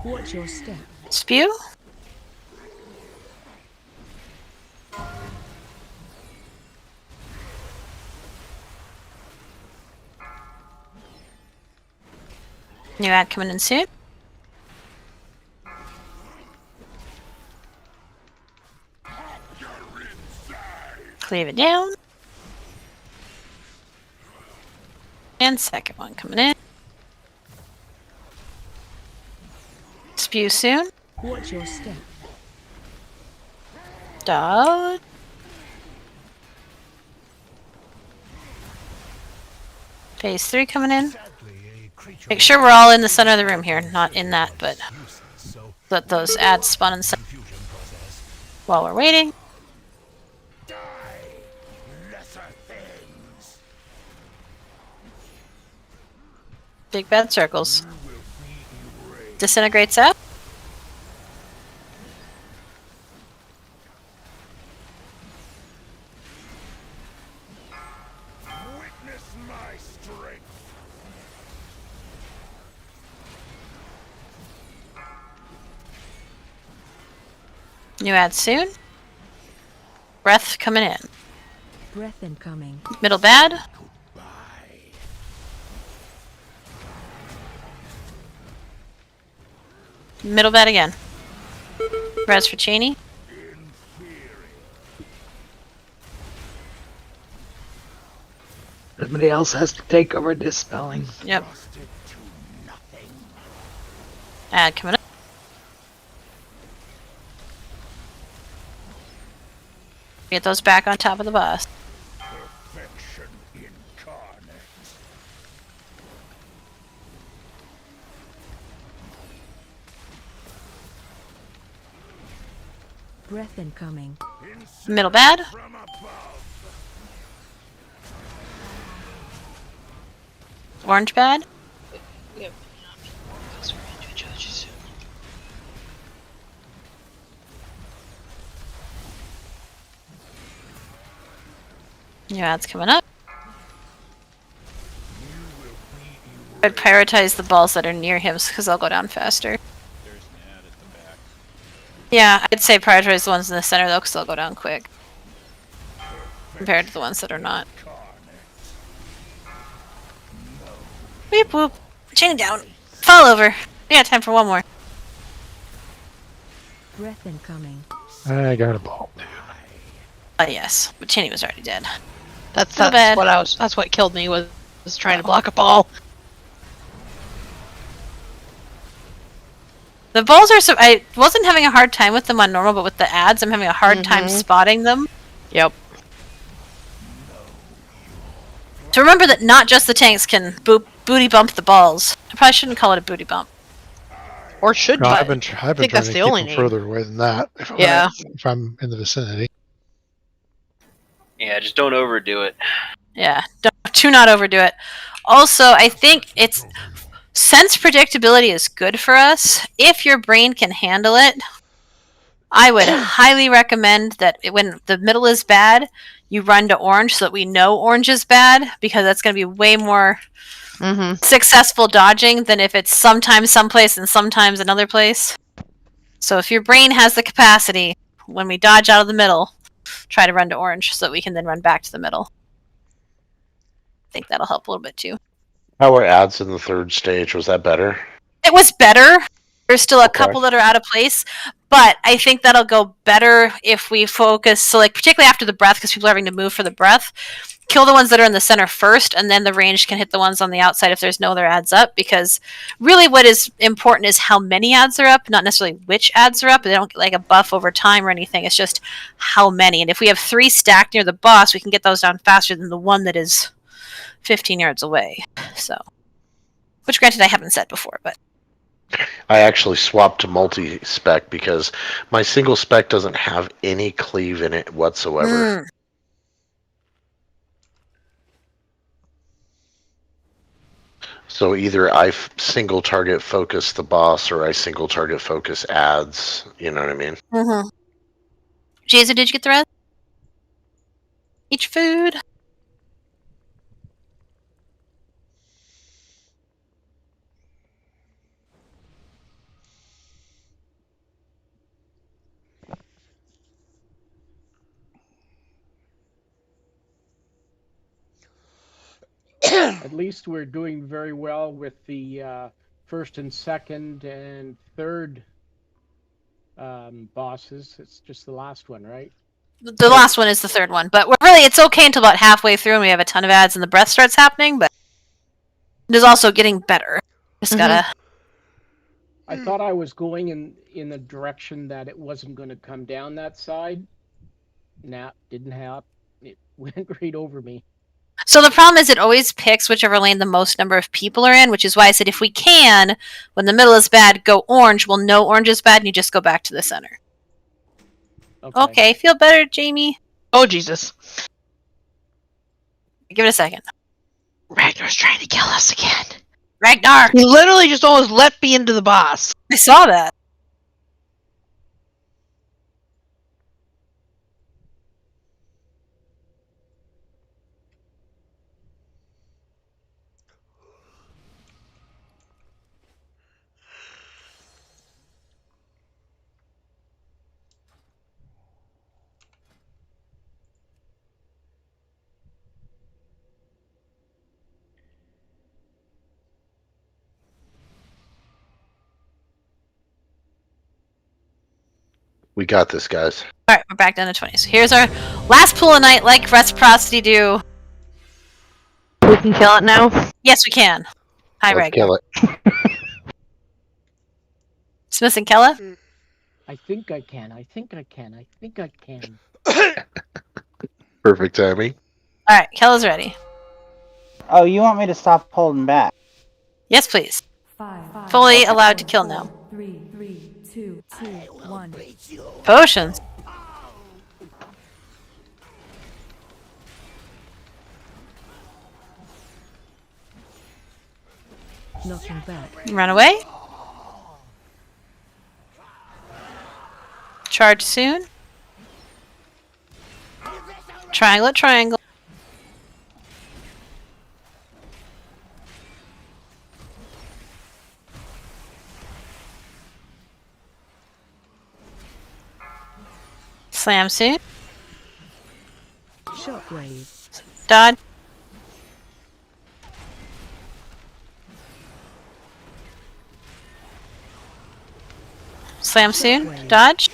Watch your step. Spew. New ad coming in soon. Cleave it down. And second one coming in. Spew soon. Watch your step. Dodge. Phase 3 coming in. Make sure we're all in the center of the room here, not in that, but let those ads spawn in the center while we're waiting. Big bad circles. Disintegrates out. New ad soon. Breath coming in. Breath incoming. Middle bad. Middle bad again. Res for Cheney. Somebody else has to take over dispelling. Yep. Ad coming up. Get those back on top of the bus. Breath incoming. Middle bad. Orange bad. New ads coming up. I'd prioritize the balls that are near him because they'll go down faster. There's an ad at the back. Yeah, I'd say prioritize the ones in the center though, because they'll go down quick. Compared to the ones that are not. Weep whoop. Chain down. Fall over. We got time for one more. Breath incoming. I got a ball. Yes, but Chinny was already dead. That's what I was. That's what killed me was trying to block a ball. The balls are so. I wasn't having a hard time with them on normal, but with the ads, I'm having a hard time spotting them. Yep. To remember that not just the tanks can booty bump the balls. I probably shouldn't call it a booty bump. Or should No, you? I've been trying to keep them further away than that. If I'm in the vicinity. Yeah, just don't overdo it. Yeah, do not overdo it. Also, I think it's since predictability is good for us. If your brain can handle it, I would highly recommend that when the middle is bad, you run to orange so that we know orange is bad, because that's going to be way more successful dodging than if it's sometimes someplace and sometimes another place. So if your brain has the capacity, when we dodge out of the middle, try to run to orange so that we can then run back to the middle. I think that'll help a little bit too. How were ads in the third stage? Was that better? It was better. There's still a couple that are out of place, but I think that'll go better if we focus. So, like, particularly after the breath, because people are having to move for the breath, kill the ones that are in the center first, and then the range can hit the ones on the outside if there's no other ads up. Because really, what is important is how many ads are up, not necessarily which ads are up. They don't get like a buff over time or anything. It's just how many. And if we have 3 stacked near the boss, we can get those down faster than the one that is 15 yards away. So, which granted I haven't said before, but. I actually swapped to multi-spec because my single spec doesn't have any cleave in it whatsoever. So either I single target focus the boss or I single target focus ads. You know what I mean? Jason, did you get the rest? Eat your food. At least we're doing very well with the first and second and third bosses. It's just the last one, right? The last one is the third one, but it's okay until about halfway through and we have a ton of ads and the breath starts happening, but it is also getting better. Just gotta... I thought I was going in the direction that it wasn't going to come down that side. Nah, didn't happen. It went right over me. So the problem is it always picks whichever lane the most number of people are in, which is why I said if we can, when the middle is bad, go orange. We'll know orange is bad and you just go back to the center. Okay, feel better, Jamie? Oh, Jesus. Give it a second. Ragnar's trying to kill us again. Ragnar! He literally just almost let me into the boss. I saw that. We got this, guys. Alright, we're back down to 20. So here's our last pool of night, like Reciprocity do. We can kill it now? Yes, we can. Hi, Let's Ragnar. kill it. Smith and Kella? I think I can. I think I can. I think I can. Perfect timing. Alright, Kella's ready. Oh, you want me to stop holding back? Yes, please. 5, Fully allowed to kill now. 3, 2, 1. Potions. Looking back. Run away. Charge soon. Triangle at triangle. Slam soon. Shockwave. Dodge. Slam soon. Shockwave. Dodge.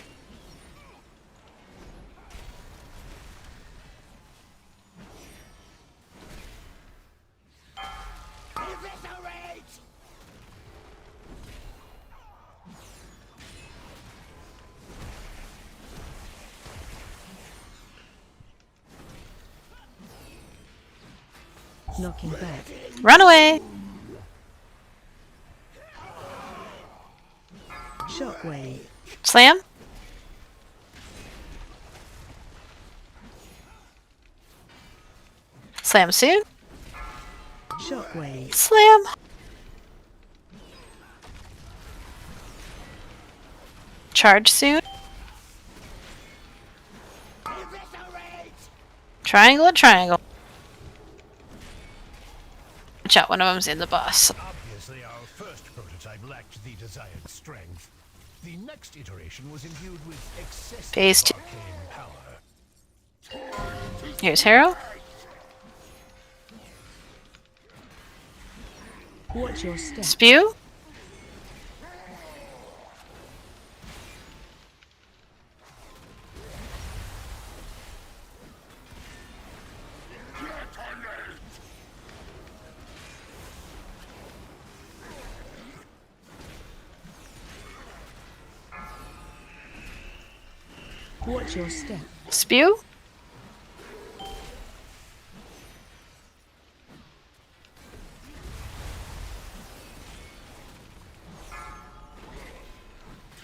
Knocking back. Run away. Shockwave. Slam. Slam soon. Shockwave. Slam. Charge soon. Triangle and triangle. Watch out, one of them's in the boss. Obviously, our first prototype lacked the desired strength. The next iteration was imbued with excessive Phase 2. arcane power. Here's Harrow. Watch your step. Spew. Watch your step. Spew.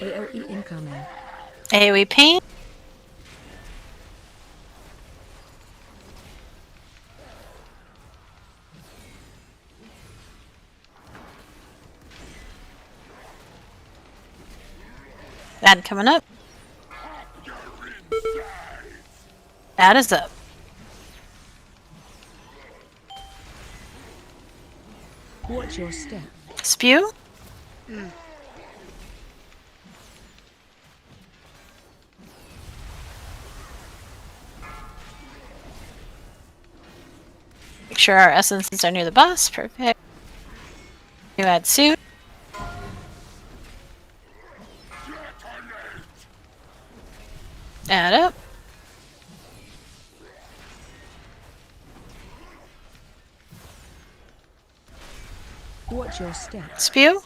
AOE incoming. AoE pain. Ad coming up. Ad is up. Watch your step. Spew. Make sure our essences are near the boss. Perfect. New ad soon. Add up. Watch your step. Spew.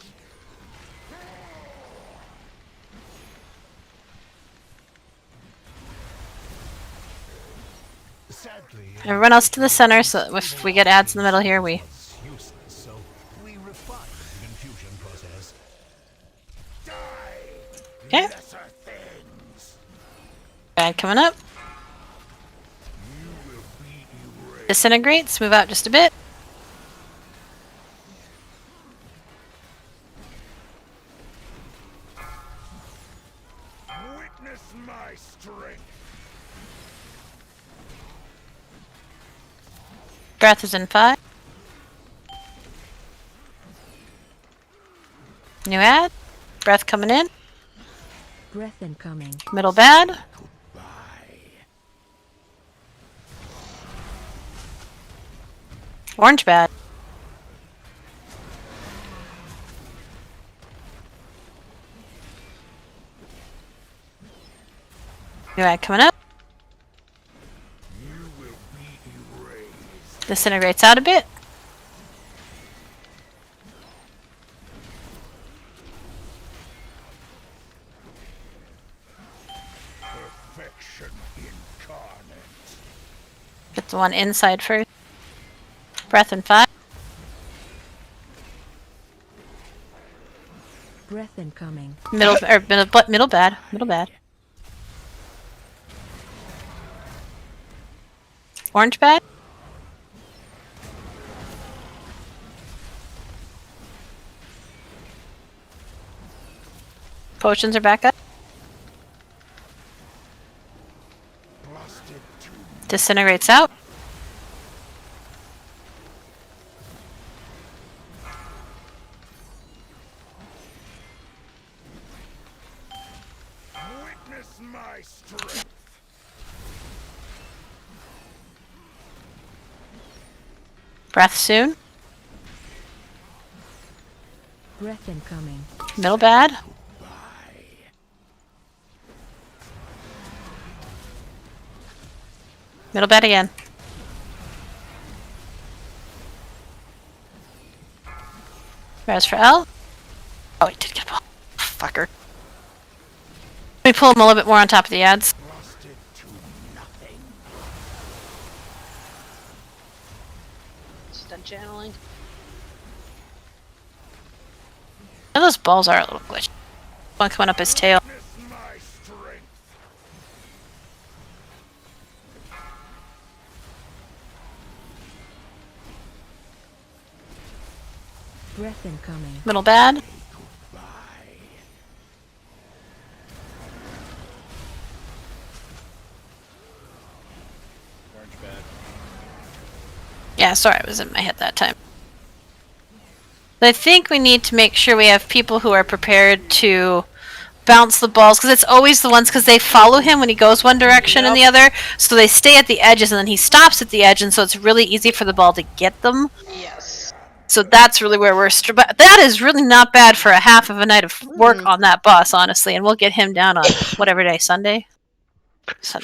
Everyone else to the center, so if we get ads in the middle here, we... Useless, so we refined the infusion process. Okay. Ad coming up. Disintegrates. Move out just a bit. Witness my strength. Breath is in 5. New ad. Breath coming in. Breath incoming. Middle bad. Orange bad. New ad coming up. Disintegrates out a bit. Perfection incarnate. Get the one inside first. Breath in 5. Breath incoming. Middle bad. Middle bad. Orange bad. Potions are back up. Disintegrates out. Witness my strength. Breath soon. Breath incoming. Middle bad. Middle bad again. Res for L. Oh, he did get a ball. Fucker. Let me pull him a little bit more on top of the ads. Just done channeling. Now those balls are a little glitchy. One coming up his tail. Breath incoming. Middle bad. Orange bad. Yeah, sorry, I was in my head that time. But I think we need to make sure we have people who are prepared to bounce the balls, because it's always the ones, because they follow him when he goes one direction and the other, so they stay at the edges and then he stops at the edge, and so it's really easy for the ball to get them. Yes. So that's really where we're but that is really not bad for a half of a night of work on that boss, honestly, and we'll get him down on whatever day, Sunday.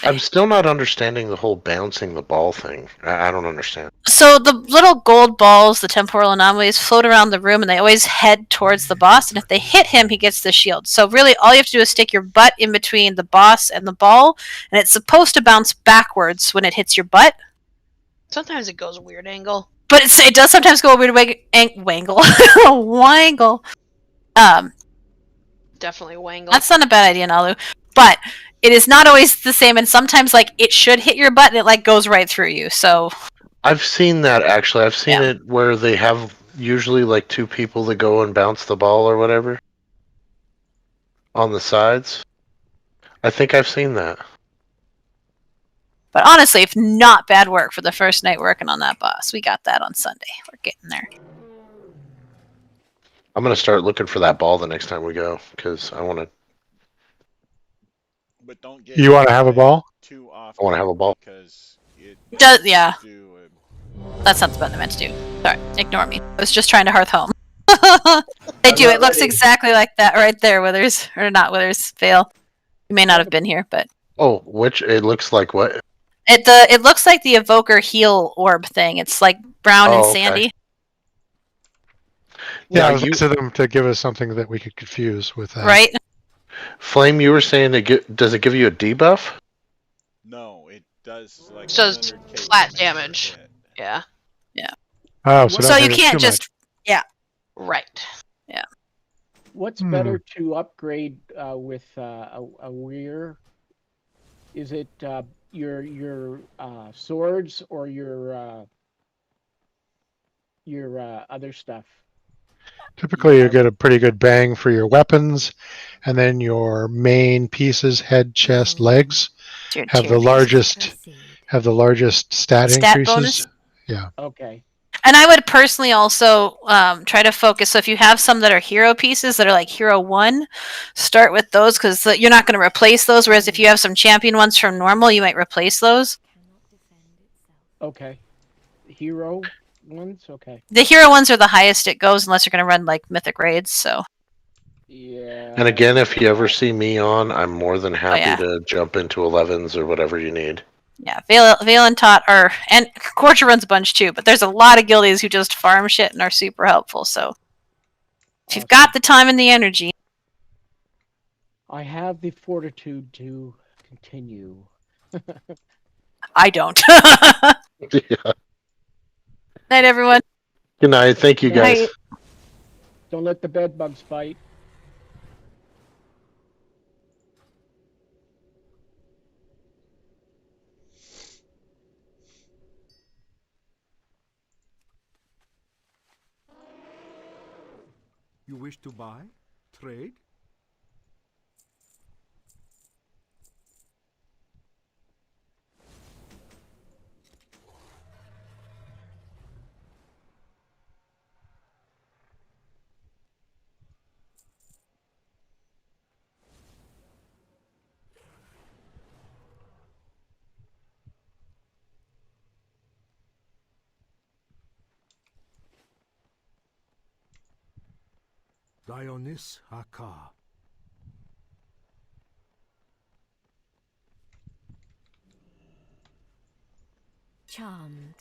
I'm still not understanding the whole bouncing the ball thing. I don't understand. So the little gold balls, the temporal anomalies, float around the room, and they always head towards the boss. And if they hit him, he gets the shield. So really, all you have to do is stick your butt in between the boss and the ball, and it's supposed to bounce backwards when it hits your butt. Sometimes it goes a weird angle. But it does sometimes go a weird wangle. Wangle. Definitely wangle. That's not a bad idea, Nalu. But it is not always the same, and sometimes like it should hit your butt and it like goes right through you. So I've seen that actually. I've seen it where they have usually like two people that go and bounce the ball or whatever on the sides. I think I've seen that. But honestly, if not bad work for the first night working on that boss. We got that on Sunday. We're getting there. I'm gonna start looking for that ball the next time we go because I want to. But don't get You want to have a ball? too I want to have a ball. because it does, yeah. do That's not the button I meant to do. Sorry, ignore me. I was just trying to hearth home. They do. It looks exactly like that right there, Withers. Or not Withers, Fail. You may not have been here, but Oh, which it looks like what? it looks like the evoker heal orb thing. It's like brown and Oh, okay. sandy. Yeah, Now I was you- nice of them to give us something that we could confuse with that. Right? Flame, you were saying does it give you a debuff? No, it does like It does 100k flat damage. per hit. Yeah. Yeah. Oh, so, So don't you hit it can't too just much. yeah. Right. Yeah. What's better to upgrade with a weir? Is it your swords or your other stuff? Typically, you get a pretty good bang for your weapons, and then your main pieces, head, chest, legs, have the largest stat increases. Bonus? Yeah. Okay. And I would personally also try to focus. So if you have some that are hero pieces that are like hero 1, start with those because you're not going to replace those. Whereas if you have some champion ones from normal, you might replace those. Okay. Hero ones? Okay. The hero ones are the highest it goes unless you're going to run like mythic raids. So Yeah. And again, if you ever see me on, I'm more than happy yeah. to jump into 11s or whatever you need. yeah, Vale and Tot are, and Corcher runs a bunch too. But there's a lot of guildies who just farm shit and are super helpful. So if you've got the time and the energy, I have the fortitude to continue. I don't. Yeah. Night, everyone. Good night. Thank you, guys. Don't let the bed bugs bite. You wish to buy? Trade? Dionys Haka. Charmed.